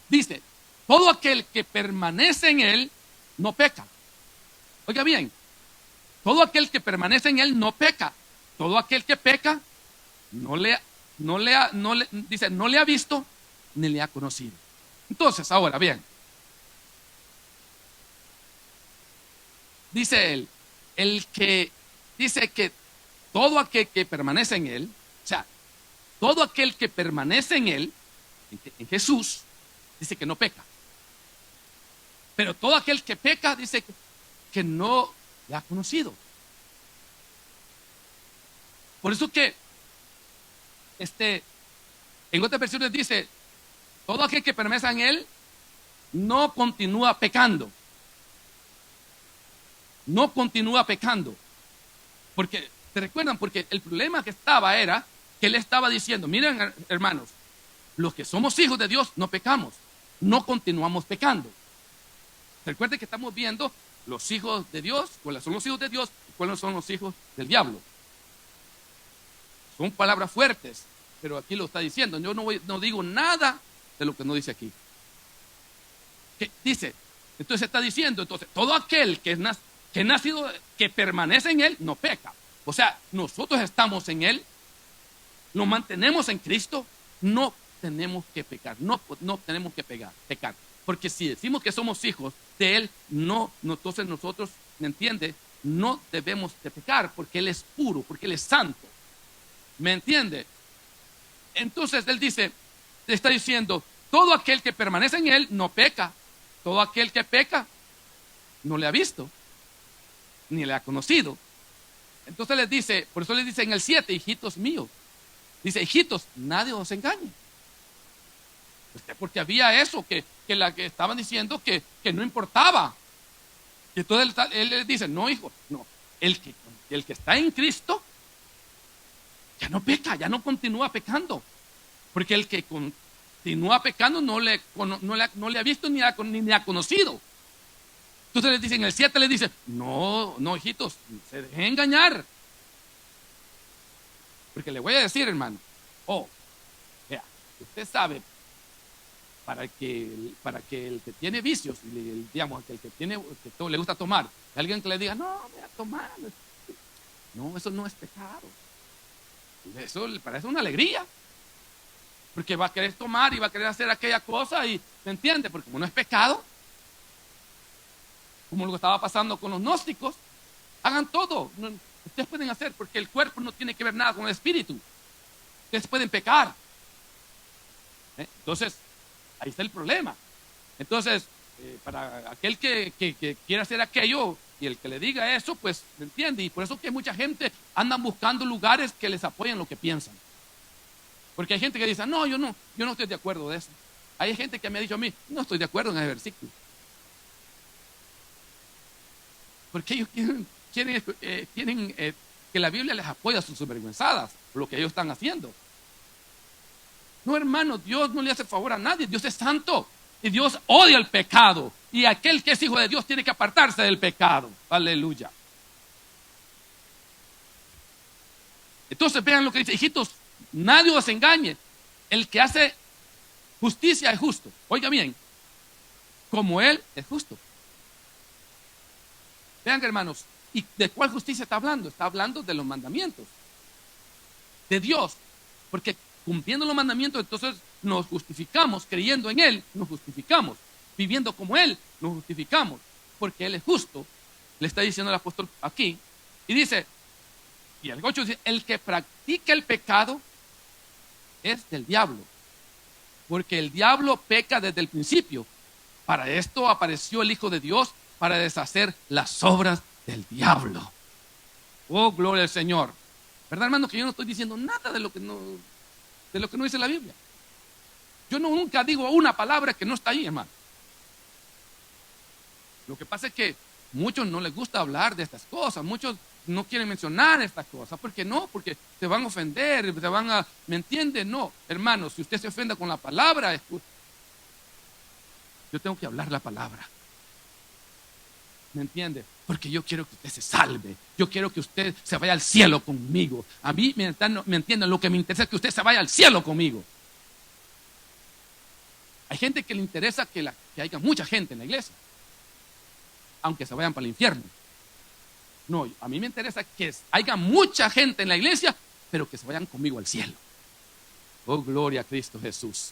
A: Dice, todo aquel que permanece en Él no peca. Oiga bien, todo aquel que permanece en Él no peca. Todo aquel que peca no le ha visto ni le ha conocido. Entonces, ahora bien, dice él, dice que todo aquel que permanece en Él, o sea, todo aquel que permanece en Él, en Jesús, dice que no peca. Pero todo aquel que peca dice que no le ha conocido. Por eso que en otras versiones dice, todo aquel que permanece en Él no continúa pecando. No continúa pecando. Porque, ¿se recuerdan? Porque el problema que era que Él estaba diciendo, miren hermanos, los que somos hijos de Dios no pecamos, no continuamos pecando. Recuerden que estamos viendo los hijos de Dios, cuáles son los hijos de Dios y cuáles son los hijos del diablo. Son palabras fuertes, pero aquí lo está diciendo. Yo no digo nada de lo que no dice aquí. ¿Qué dice? Entonces está diciendo, todo aquel que es nacido, que permanece en Él, no peca. O sea, nosotros estamos en Él, nos mantenemos en Cristo, no tenemos que pecar, no tenemos que pecar. Porque si decimos que somos hijos de Él, entonces nosotros, ¿me entiende? No debemos de pecar, porque Él es puro, porque Él es santo. ¿Me entiende? Entonces Él está diciendo, todo aquel que permanece en Él no peca. Todo aquel que peca no le ha visto, ni le ha conocido. Entonces les dice, por eso les dice en el 7, hijitos míos. Dice, hijitos, nadie os engañe. Porque había eso que estaban diciendo que no importaba. Y entonces él les dice, no, hijo, no. El que está en Cristo ya no peca, ya no continúa pecando. Porque el que continúa pecando no le ha visto ni le ha conocido. Entonces les dice, en el 7 les dice, no, hijitos, se dejen engañar. Porque le voy a decir, hermano, vea, usted sabe, para que el que tiene vicios, digamos, que le gusta tomar, alguien que le diga, no, voy a tomar. No, eso no es pecado. Eso le parece una alegría. Porque va a querer tomar y va a querer hacer aquella cosa y, ¿se entiende? Porque como no es pecado, como lo que estaba pasando con los gnósticos, hagan todo. Ustedes pueden hacer, porque el cuerpo no tiene que ver nada con el espíritu. Ustedes pueden pecar. Entonces, ahí está el problema. Entonces, para aquel que quiera hacer aquello y el que le diga eso, pues, ¿me entiende? Y por eso que mucha gente anda buscando lugares que les apoyen lo que piensan. Porque hay gente que dice, no, yo no estoy de acuerdo de eso. Hay gente que me ha dicho a mí, no estoy de acuerdo en ese versículo. Porque ellos quieren que la Biblia les apoye a sus sinvergüenzadas, lo que ellos están haciendo. No, hermano, Dios no le hace favor a nadie. Dios es santo y Dios odia el pecado. Y aquel que es hijo de Dios tiene que apartarse del pecado. Aleluya. Entonces vean lo que dice, hijitos, nadie os engañe. El que hace justicia es justo. Oiga bien, como Él es justo. Vean, hermanos, ¿y de cuál justicia está hablando? Está hablando de los mandamientos de Dios. Porque cumpliendo los mandamientos, entonces nos justificamos creyendo en Él, nos justificamos. Viviendo como Él, nos justificamos. Porque Él es justo. Le está diciendo el apóstol aquí. Y dice, y el 8 dice, el que practica el pecado es del diablo. Porque el diablo peca desde el principio. Para esto apareció el Hijo de Dios, para deshacer las obras del diablo. Oh, gloria al Señor. ¿Verdad, hermano? Que yo no estoy diciendo nada de lo que no dice la Biblia. Yo nunca digo una palabra que no está ahí, hermano. Lo que pasa es que muchos no les gusta hablar de estas cosas. Muchos no quieren mencionar estas cosas. ¿Por qué no? Porque se van a ofender, ¿me entiende? No, hermano, si usted se ofenda con la palabra, yo tengo que hablar la palabra. ¿Me entiende? Porque yo quiero que usted se salve. Yo quiero que usted se vaya al cielo conmigo. A mí, ¿me entienden? Lo que me interesa es que usted se vaya al cielo conmigo. Hay gente que le interesa que haya mucha gente en la iglesia, aunque se vayan para el infierno. No, a mí me interesa que haya mucha gente en la iglesia, pero que se vayan conmigo al cielo. Oh, gloria a Cristo Jesús.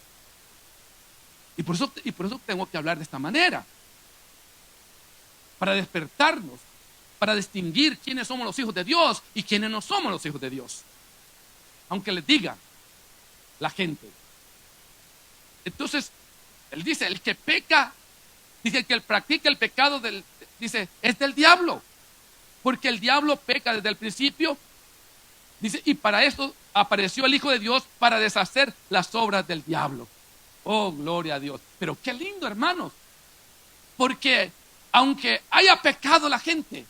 A: Y por eso tengo que hablar de esta manera. Para despertarnos, para distinguir quiénes somos los hijos de Dios y quiénes no somos los hijos de Dios. Aunque les diga la gente. Entonces, él dice, el que peca, dice que el practica el pecado dice, es del diablo. Porque el diablo peca desde el principio. Dice, y para esto apareció el Hijo de Dios para deshacer las obras del diablo. Oh, gloria a Dios. Pero qué lindo, hermanos. Porque aunque haya pecado la gente,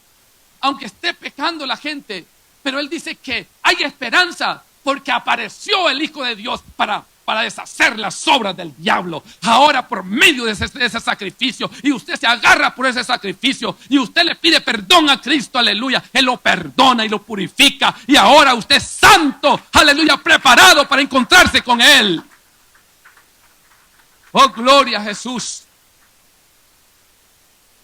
A: aunque esté pecando la gente, pero él dice que hay esperanza porque apareció el Hijo de Dios para deshacer las obras del diablo. Ahora por medio de ese sacrificio, y usted se agarra por ese sacrificio, y usted le pide perdón a Cristo, aleluya, Él lo perdona y lo purifica, y ahora usted es santo, aleluya, preparado para encontrarse con Él. Oh, gloria a Jesús.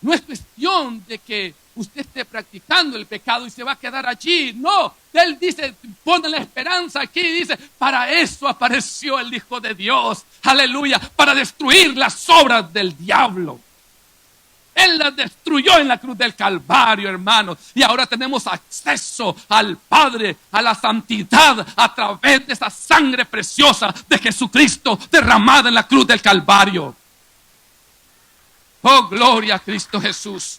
A: No es cuestión de que usted esté practicando el pecado y se va a quedar allí. No, él dice, pone la esperanza aquí, dice, para eso apareció el Hijo de Dios, aleluya, para destruir las obras del diablo. Él las destruyó en la cruz del Calvario, hermanos, y ahora tenemos acceso al Padre, a la santidad, a través de esa sangre preciosa de Jesucristo derramada en la cruz del Calvario. Oh, gloria a Cristo Jesús.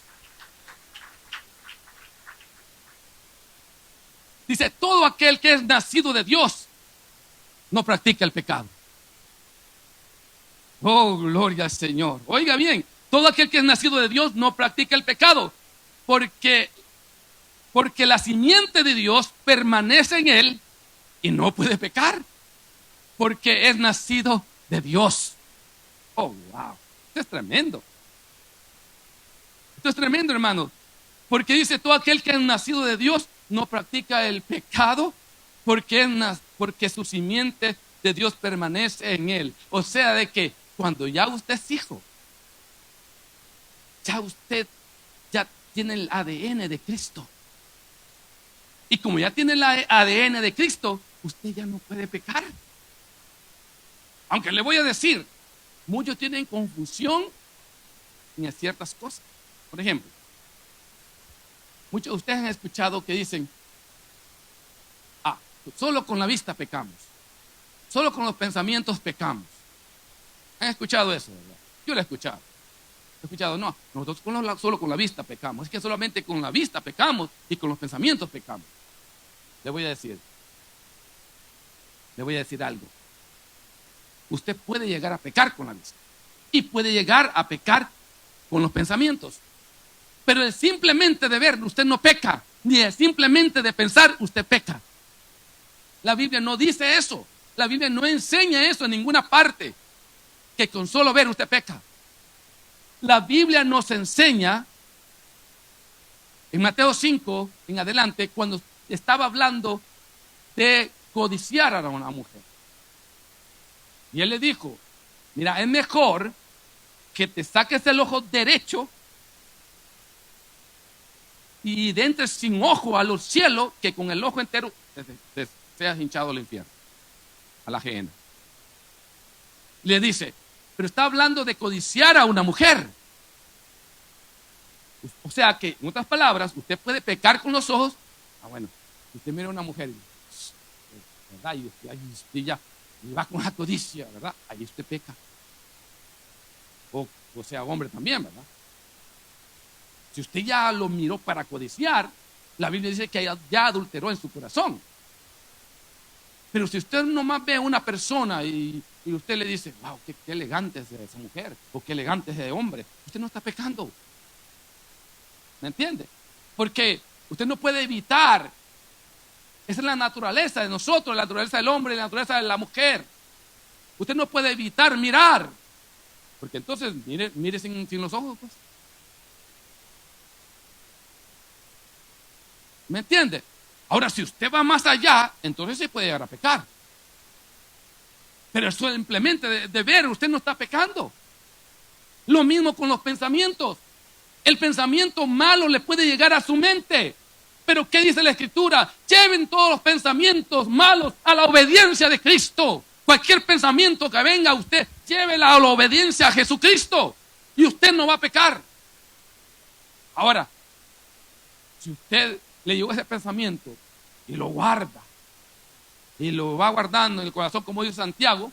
A: Dice, todo aquel que es nacido de Dios no practica el pecado. Oh, gloria al Señor. Oiga bien, todo aquel que es nacido de Dios no practica el pecado, porque la simiente de Dios permanece en él y no puede pecar, porque es nacido de Dios. Oh, wow, esto es tremendo. Esto es tremendo, hermano, porque dice, todo aquel que es nacido de Dios no practica el pecado, porque su simiente de Dios permanece en él. O sea, de que cuando ya usted es hijo, ya usted ya tiene el ADN de Cristo. Y como ya tiene el ADN de Cristo, usted ya no puede pecar. Aunque le voy a decir, muchos tienen confusión en ciertas cosas. Por ejemplo, muchos de ustedes han escuchado que dicen, solo con la vista pecamos, solo con los pensamientos pecamos. ¿Han escuchado eso, verdad? Yo lo he escuchado. No, nosotros solo con la vista pecamos. Es que solamente con la vista pecamos y con los pensamientos pecamos. Le voy a decir algo. Usted puede llegar a pecar con la vista y puede llegar a pecar con los pensamientos. Pero el simplemente de ver, usted no peca. Ni el simplemente de pensar, usted peca. La Biblia no dice eso. La Biblia no enseña eso en ninguna parte. Que con solo ver usted peca. La Biblia nos enseña, en Mateo 5 en adelante, cuando estaba hablando de codiciar a una mujer. Y él le dijo, mira, es mejor que te saques el ojo derecho y entres sin ojo a los cielos, que con el ojo entero te seas hinchado al infierno, a la gehenna. Le dice, pero está hablando de codiciar a una mujer. O sea que, en otras palabras, usted puede pecar con los ojos. Bueno, usted mira a una mujer, ¿verdad? Y usted ya va con la codicia, ¿verdad? Ahí usted peca. O sea, hombre también, ¿verdad? Si usted ya lo miró para codiciar, la Biblia dice que ya adulteró en su corazón. Pero si usted nomás ve a una persona y usted le dice, wow, qué elegante es esa mujer, o qué elegante es ese hombre, usted no está pecando. ¿Me entiende? Porque usted no puede evitar. Esa es la naturaleza de nosotros, la naturaleza del hombre y la naturaleza de la mujer. Usted no puede evitar mirar. Porque entonces, mire sin los ojos, pues. ¿Me entiende? Ahora, si usted va más allá, entonces se puede llegar a pecar. Pero simplemente de ver, usted no está pecando. Lo mismo con los pensamientos. El pensamiento malo le puede llegar a su mente. Pero ¿qué dice la Escritura? Lleven todos los pensamientos malos a la obediencia de Cristo. Cualquier pensamiento que venga a usted, llévela a la obediencia a Jesucristo. Y usted no va a pecar. Ahora, si usted le llegó ese pensamiento y lo guarda, y lo va guardando en el corazón, como dice Santiago,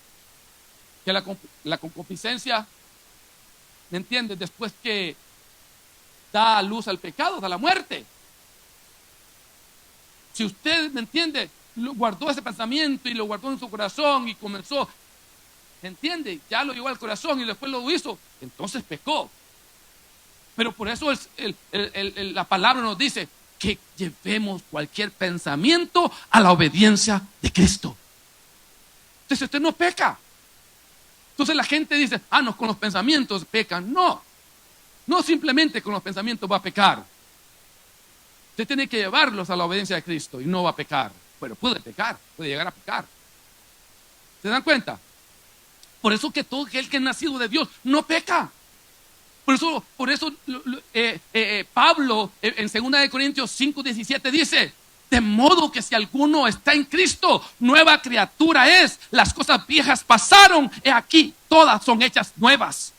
A: que la concupiscencia, ¿me entiendes? Después que da a luz al pecado, da la muerte. Si usted, ¿me entiende? Guardó ese pensamiento y lo guardó en su corazón y comenzó, ¿me entiende? Ya lo llevó al corazón y después lo hizo, entonces pecó. Pero por eso la palabra nos dice que llevemos cualquier pensamiento a la obediencia de Cristo. Entonces usted no peca. Entonces la gente dice, no, con los pensamientos pecan. No simplemente con los pensamientos va a pecar. Usted tiene que llevarlos a la obediencia de Cristo y no va a pecar. Pero puede pecar, puede llegar a pecar. ¿Se dan cuenta? Por eso que todo aquel que es nacido de Dios no peca. Por eso Pablo en 2 Corintios 5:17 dice, de modo que si alguno está en Cristo, nueva criatura es. Las cosas viejas pasaron, y aquí todas son hechas nuevas.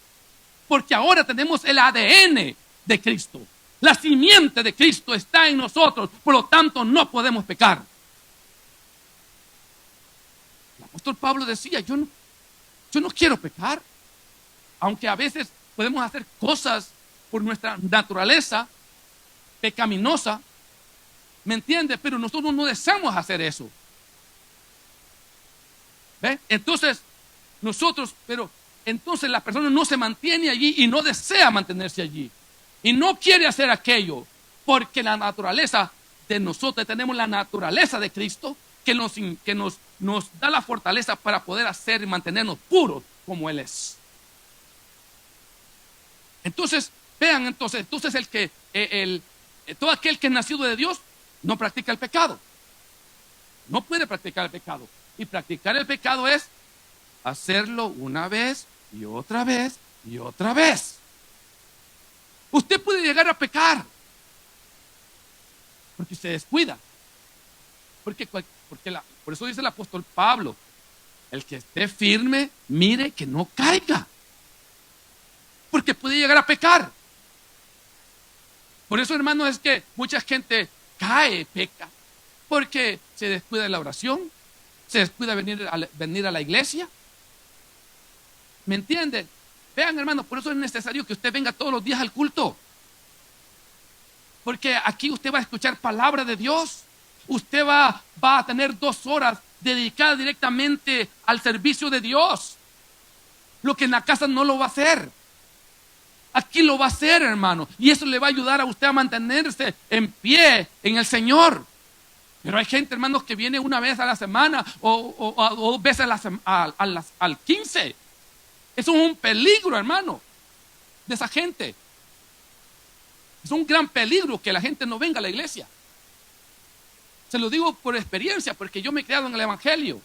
A: Porque ahora tenemos el ADN de Cristo. La simiente de Cristo está en nosotros, por lo tanto no podemos pecar. El apóstol Pablo decía, yo no quiero pecar, aunque a veces podemos hacer cosas por nuestra naturaleza pecaminosa, ¿me entiende? Pero nosotros no deseamos hacer eso. ¿Ve? Entonces la persona no se mantiene allí y no desea mantenerse allí. Y no quiere hacer aquello, porque la naturaleza de nosotros, tenemos la naturaleza de Cristo, que nos da la fortaleza para poder hacer y mantenernos puros como Él es. Entonces, vean, entonces todo aquel que es nacido de Dios no practica el pecado. No puede practicar el pecado. Y practicar el pecado es hacerlo una vez y otra vez y otra vez. Usted puede llegar a pecar porque se descuida. Por eso dice el apóstol Pablo, el que esté firme, mire que no caiga. Porque puede llegar a pecar. Por eso, hermano, es que mucha gente peca, porque se descuida de la oración, se descuida venir a la iglesia. ¿Me entiende? Vean, hermano, por eso es necesario que usted venga todos los días al culto. Porque aquí usted va a escuchar palabra de Dios. Usted va a tener 2 horas dedicadas directamente al servicio de Dios. Lo que en la casa no lo va a hacer. Aquí lo va a hacer, hermano. Y eso le va a ayudar a usted a mantenerse en pie en el Señor. Pero hay gente, hermanos, que viene una vez a la semana o 2 veces al 15. Eso es un peligro, hermano, de esa gente. Es un gran peligro que la gente no venga a la iglesia. Se lo digo por experiencia, porque yo me he criado en el Evangelio.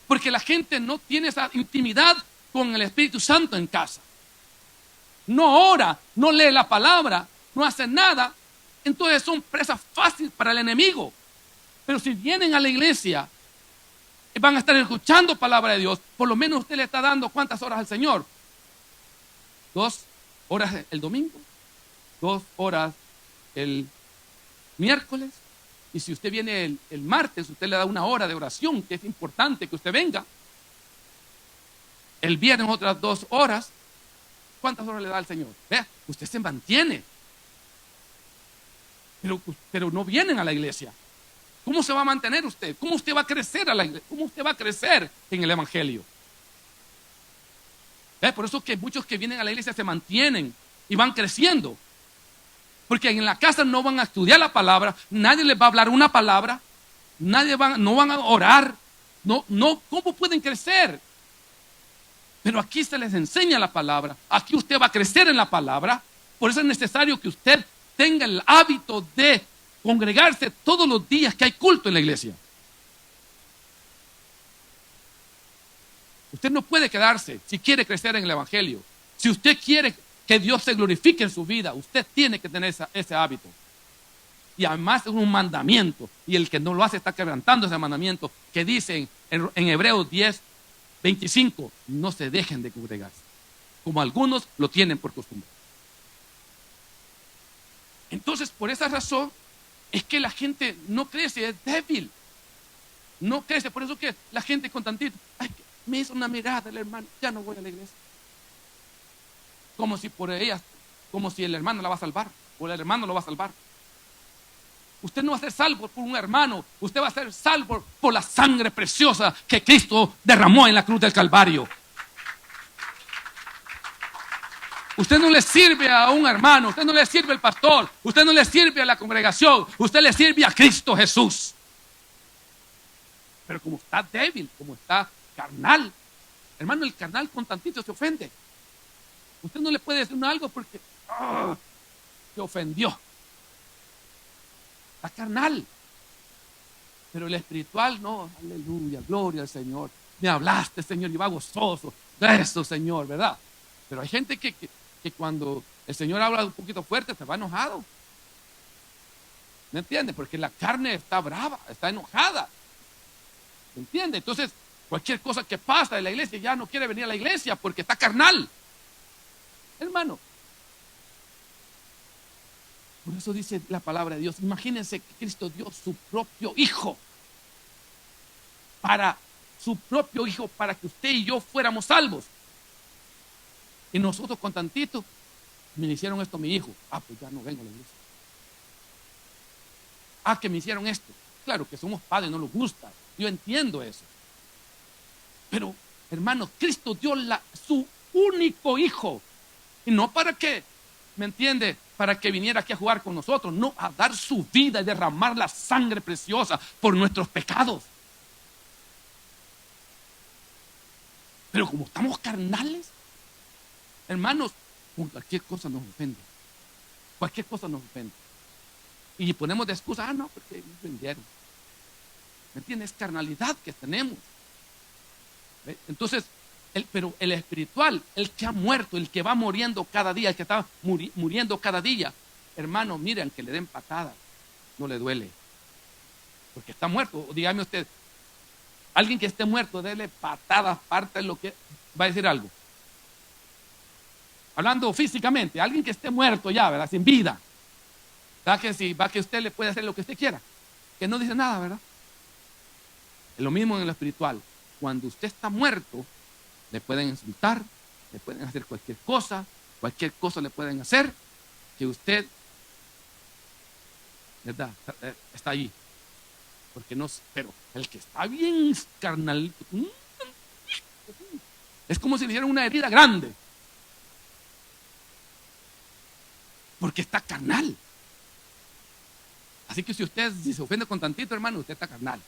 A: Porque la gente no tiene esa intimidad con el Espíritu Santo en casa. No ora, no lee la palabra, no hace nada. Entonces son presa fácil para el enemigo. Pero si vienen a la iglesia, van a estar escuchando palabra de Dios. Por lo menos usted le está dando ¿cuántas horas al Señor? 2 horas el domingo, 2 horas el miércoles. Y si usted viene el martes, usted le da 1 hora de oración, que es importante que usted venga. El viernes otras 2 horas. ¿Cuántas horas le da al Señor? Vea, usted se mantiene. Pero no vienen a la iglesia. ¿Cómo se va a mantener usted? ¿Cómo usted va a crecer a la iglesia? ¿Cómo usted va a crecer en el evangelio? Por eso que muchos que vienen a la iglesia se mantienen y van creciendo. Porque en la casa no van a estudiar la palabra, nadie les va a hablar una palabra, no van a orar. No, ¿cómo pueden crecer? Pero aquí se les enseña la palabra. Aquí usted va a crecer en la palabra. Por eso es necesario que usted tenga el hábito de congregarse todos los días que hay culto en la iglesia. Usted no puede quedarse si quiere crecer en el evangelio. Si usted quiere que Dios se glorifique en su vida, usted tiene que tener ese hábito. Y además es un mandamiento. Y el que no lo hace está quebrantando ese mandamiento que dice en Hebreos 10:25, no se dejen de congregarse, como algunos lo tienen por costumbre. Entonces, por esa razón, es que la gente no crece, es débil. No crece, por eso que la gente con tantito, ay, me hizo una mirada el hermano, ya no voy a la iglesia. Como si por ella, como si el hermano la va a salvar, o el hermano lo va a salvar. Usted no va a ser salvo por un hermano, usted va a ser salvo por la sangre preciosa que Cristo derramó en la cruz del Calvario. Usted no le sirve a un hermano, usted no le sirve al pastor, usted no le sirve a la congregación, usted le sirve a Cristo Jesús. Pero como está débil, como está carnal, hermano, el carnal con tantito se ofende. Usted no le puede decir algo porque se ofendió. Está carnal. Pero el espiritual no, aleluya, gloria al Señor. Me hablaste, Señor, y va gozoso. Eso, Señor, ¿verdad? Pero hay gente que cuando el Señor habla un poquito fuerte se va enojado. ¿Me entiende? Porque la carne está brava, está enojada. ¿Me entiende? Entonces, cualquier cosa que pasa en la iglesia ya no quiere venir a la iglesia porque está carnal. Hermano. Por eso dice la palabra de Dios. Imagínense que Cristo dio su propio Hijo. Para su propio Hijo, para que usted y yo fuéramos salvos. Y nosotros con tantito, me hicieron esto mi hijo. Pues ya no vengo a la iglesia. Que me hicieron esto. Claro que somos padres, no nos gusta. Yo entiendo eso. Pero, hermanos, Cristo dio su único Hijo. Y no para que, ¿me entiende? Para que viniera aquí a jugar con nosotros. No, a dar su vida y derramar la sangre preciosa por nuestros pecados. Pero como estamos carnales, hermanos, con cualquier cosa nos ofende. Cualquier cosa nos ofende. Y ponemos de excusa, no, porque me ofendieron. ¿Me entiendes? Es carnalidad que tenemos. ¿Ve? Entonces, pero el espiritual, el que ha muerto, el que va muriendo cada día, el que está muriendo cada día, hermano, miren, que le den patadas, no le duele. Porque está muerto. Dígame usted, alguien que esté muerto, dele patadas, parte lo que va a decir algo. Hablando físicamente, alguien que esté muerto ya, ¿verdad? Sin vida. ¿Verdad que sí? Va que usted le puede hacer lo que usted quiera. Que no dice nada, ¿verdad? Es lo mismo en lo espiritual. Cuando usted está muerto, le pueden insultar, le pueden hacer cualquier cosa le pueden hacer, que usted, ¿verdad? Está allí. Porque no, pero el que está bien carnal, es como si le hicieran una herida grande. Porque está carnal. Así que si usted se ofende con tantito, hermano, usted está carnal.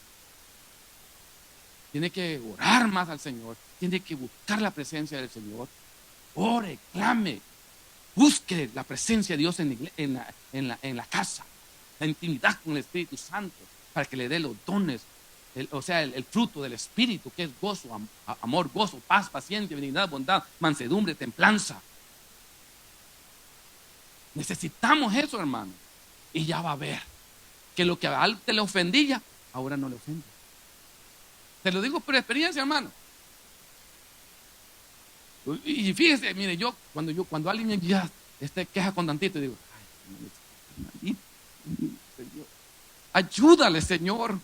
A: Tiene que orar más al Señor. Tiene que buscar la presencia del Señor. Ore, clame. Busque la presencia de Dios en la casa. La intimidad con el Espíritu Santo. Para que le dé los dones. El fruto del Espíritu, que es gozo, amor, gozo, paz, paciencia, benignidad, bondad, mansedumbre, templanza. Necesitamos eso, hermano. Y ya va a ver que lo que a antes le ofendía, ahora no le ofende. Te lo digo por experiencia, hermano. Y fíjese, mire, cuando alguien ya queja con tantito, digo, ay, Señor, ayúdale, Señor.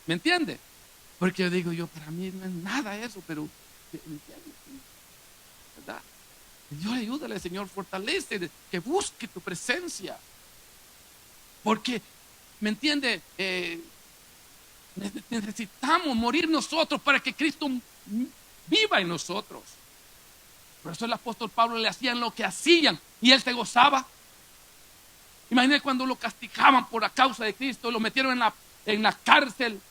A: ¿Me entiende? Porque yo digo, para mí no es nada eso, pero ¿me entiende? ¿Verdad? Dios, ayúdale, Señor, fortalece, que busque tu presencia. Porque, ¿me entiende? Necesitamos morir nosotros para que Cristo viva en nosotros. Por eso el apóstol Pablo le hacían lo que hacían y él se gozaba. Imagínense cuando lo castigaban por la causa de Cristo, lo metieron en la cárcel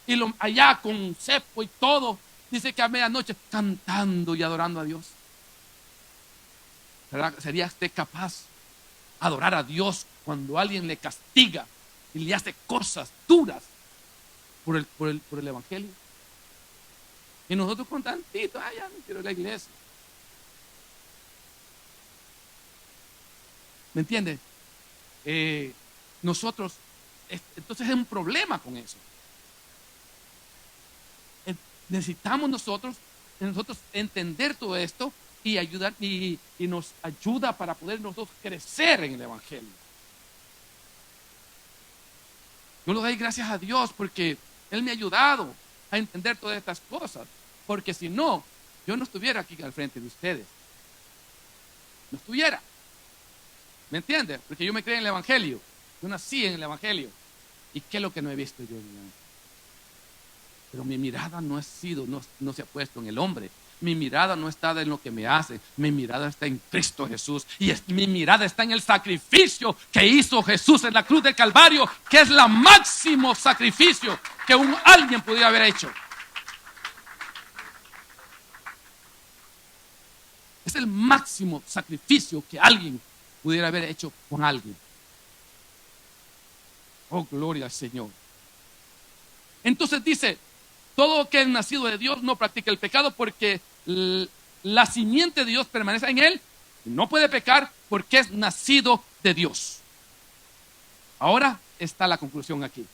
A: y allá con cepo y todo. Dice que a medianoche cantando y adorando a Dios. ¿Sería usted capaz de adorar a Dios cuando alguien le castiga y le hace cosas duras por el Evangelio? Y nosotros con tantito, ya no quiero ir a la iglesia. ¿Me entiende? Nosotros, entonces es un problema con eso. Necesitamos nosotros entender todo esto y ayudar, y nos ayuda para poder nosotros crecer en el Evangelio. Yo le doy gracias a Dios porque Él me ha ayudado a entender todas estas cosas. Porque si no, yo no estuviera aquí al frente de ustedes. No estuviera. ¿Me entiende? Porque yo me creé en el Evangelio. Yo nací en el Evangelio. ¿Y qué es lo que no he visto yo en el Evangelio? Pero mi mirada no se ha puesto en el hombre. Mi mirada no está en lo que me hace. Mi mirada está en Cristo Jesús. Y mi mirada está en el sacrificio que hizo Jesús en la cruz del Calvario, que es el máximo sacrificio que alguien pudiera haber hecho. Es el máximo sacrificio que alguien pudiera haber hecho con alguien. Oh, gloria al Señor. Entonces dice, todo que es nacido de Dios no practica el pecado porque la simiente de Dios permanece en él y no puede pecar porque es nacido de Dios. Ahora está la conclusión aquí.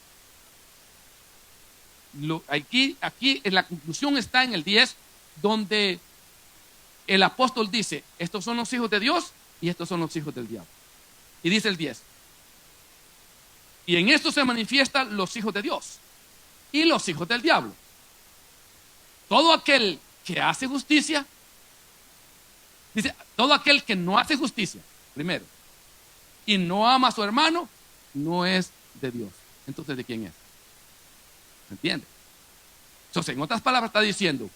A: Aquí en la conclusión está en el 10, donde el apóstol dice, estos son los hijos de Dios y estos son los hijos del diablo. Y dice el 10, y en esto se manifiestan los hijos de Dios y los hijos del diablo. Todo aquel que hace justicia, dice, todo aquel que no hace justicia, primero, y no ama a su hermano, no es de Dios. Entonces, ¿de quién es? ¿Me entiende? Entonces, en otras palabras está diciendo,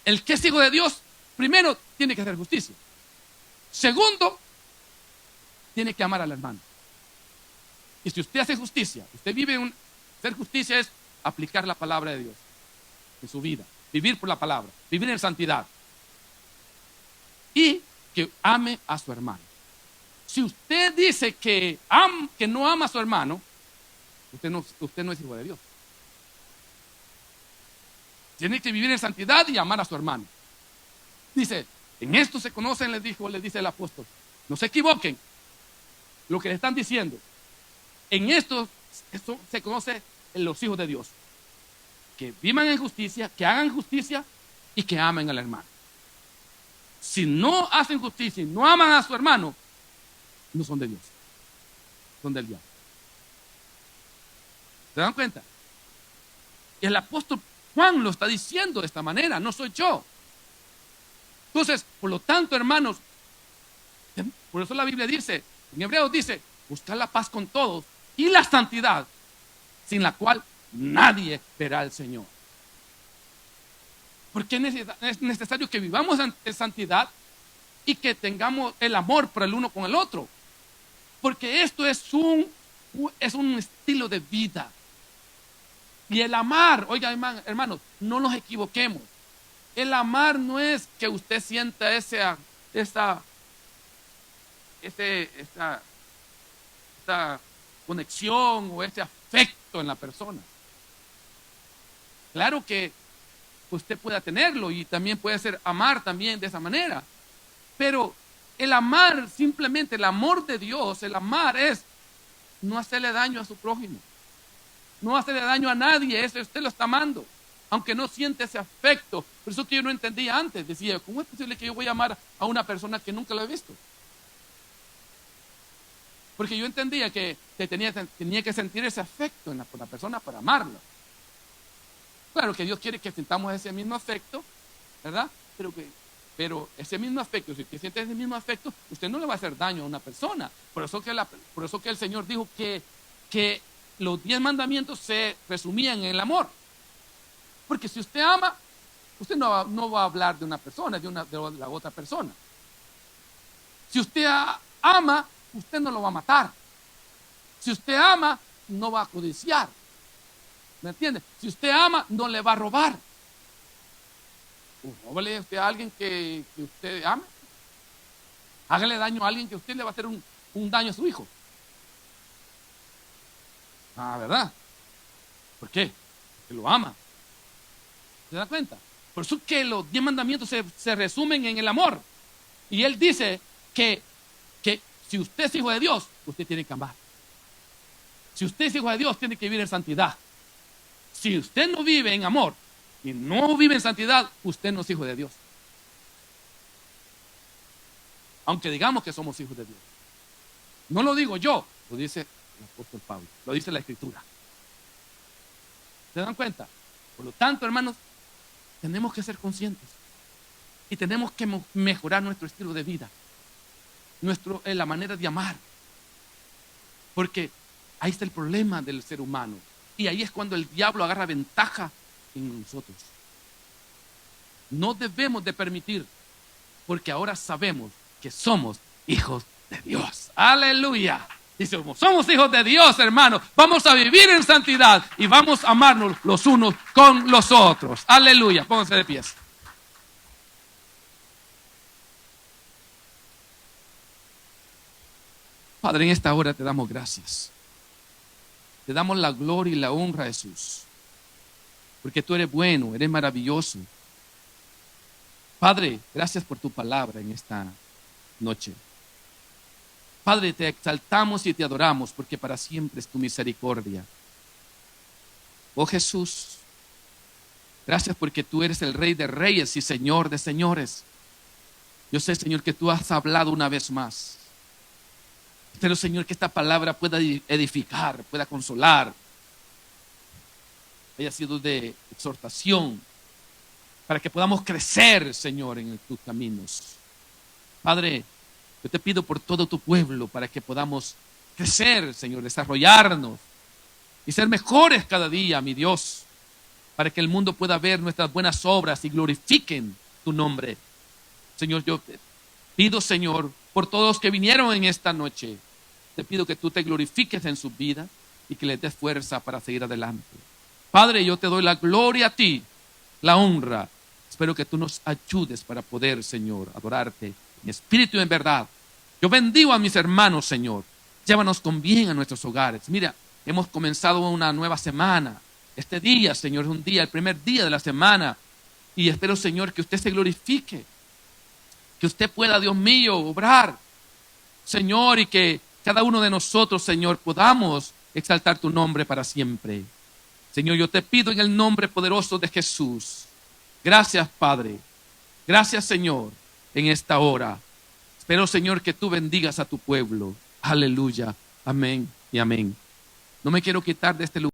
A: el que es hijo de Dios, primero, tiene que hacer justicia. Segundo, tiene que amar al hermano. Y si usted hace justicia, usted hacer justicia es aplicar la palabra de Dios en su vida, vivir por la palabra, vivir en santidad y que ame a su hermano. Si usted dice que no ama a su hermano, usted no es hijo de Dios. Tiene que vivir en santidad y amar a su hermano. Dice, en esto se conocen, le dice el apóstol, no se equivoquen lo que le están diciendo. En esto se conoce los hijos de Dios, que vivan en justicia, que hagan justicia y que amen al hermano. Si no hacen justicia y no aman a su hermano, no son de Dios, son del diablo. ¿Se dan cuenta? Y el apóstol Juan lo está diciendo de esta manera, no soy yo. Entonces, por lo tanto, hermanos, por eso la Biblia dice, en Hebreos dice, buscar la paz con todos y la santidad, sin la cual nadie verá al Señor. Porque es necesario que vivamos en santidad y que tengamos el amor por el uno con el otro. Porque esto es un estilo de vida. Y el amar, oiga, hermanos, no nos equivoquemos. El amar no es que usted sienta esta conexión o ese afecto en la persona. Claro que usted pueda tenerlo y también puede ser amar también de esa manera. Pero el amar, simplemente el amor de Dios, el amar es no hacerle daño a su prójimo. no va a hacerle daño a nadie, eso usted lo está amando, aunque no siente ese afecto. Por eso que yo no entendía antes, decía, ¿cómo es posible que yo voy a amar a una persona que nunca lo he visto? Porque yo entendía que tenía que sentir ese afecto por la persona para amarlo. Claro que Dios quiere que sintamos ese mismo afecto, ¿verdad? Pero ese mismo afecto, si usted siente ese mismo afecto, usted no le va a hacer daño a una persona. Por eso que el Señor dijo que los 10 mandamientos se resumían en el amor. Porque si usted ama, usted no va a hablar de una persona, de la otra persona. Si usted ama, usted no lo va a matar. Si usted ama, no va a codiciar. ¿Me entiende? Si usted ama, no le va a robar. Róbale usted a alguien que usted ama. Hágale daño a alguien que usted le va a hacer un daño a su hijo. ¿Verdad? ¿Por qué? Porque lo ama. ¿Se da cuenta? Por eso que los 10 mandamientos se resumen en el amor. Y él dice que si usted es hijo de Dios, usted tiene que amar. Si usted es hijo de Dios, tiene que vivir en santidad. Si usted no vive en amor y no vive en santidad, usted no es hijo de Dios. Aunque digamos que somos hijos de Dios. No lo digo yo, lo dice el apóstol Pablo, lo dice la Escritura. ¿Se dan cuenta? Por lo tanto, hermanos, tenemos que ser conscientes y tenemos que mejorar nuestro estilo de vida, la manera de amar. Porque ahí está el problema del ser humano. Y ahí es cuando el diablo agarra ventaja en nosotros. No debemos de permitir, porque ahora sabemos que somos hijos de Dios. ¡Aleluya! Dice, como somos hijos de Dios, hermanos, vamos a vivir en santidad y vamos a amarnos los unos con los otros. ¡Aleluya! Pónganse de pies. Padre, en esta hora te damos gracias. Te damos la gloria y la honra, Jesús, porque tú eres bueno, eres maravilloso. Padre, gracias por tu palabra en esta noche. Padre, te exaltamos y te adoramos, porque para siempre es tu misericordia. Oh Jesús, gracias porque tú eres el Rey de Reyes y Señor de Señores. Yo sé, Señor, que tú has hablado una vez más. Pero, Señor, que esta palabra pueda edificar, pueda consolar, haya sido de exhortación, para que podamos crecer, Señor, en tus caminos. Padre, yo te pido por todo tu pueblo, para que podamos crecer, Señor, desarrollarnos y ser mejores cada día, mi Dios, para que el mundo pueda ver nuestras buenas obras y glorifiquen tu nombre. Señor, yo te pido, Señor, por todos los que vinieron en esta noche, te pido que tú te glorifiques en sus vidas y que les des fuerza para seguir adelante. Padre, yo te doy la gloria a ti, la honra. Espero que tú nos ayudes para poder, Señor, adorarte en espíritu y en verdad. Yo bendigo a mis hermanos, Señor. Llévanos con bien a nuestros hogares. Mira, hemos comenzado una nueva semana. Este día, Señor, es un día, el primer día de la semana. Y espero, Señor, que usted se glorifique. Que usted pueda, Dios mío, obrar, Señor, y que cada uno de nosotros, Señor, podamos exaltar tu nombre para siempre. Señor, yo te pido en el nombre poderoso de Jesús. Gracias, Padre. Gracias, Señor, en esta hora. Espero, Señor, que tú bendigas a tu pueblo. Aleluya. Amén y amén. No me quiero quitar de este lugar.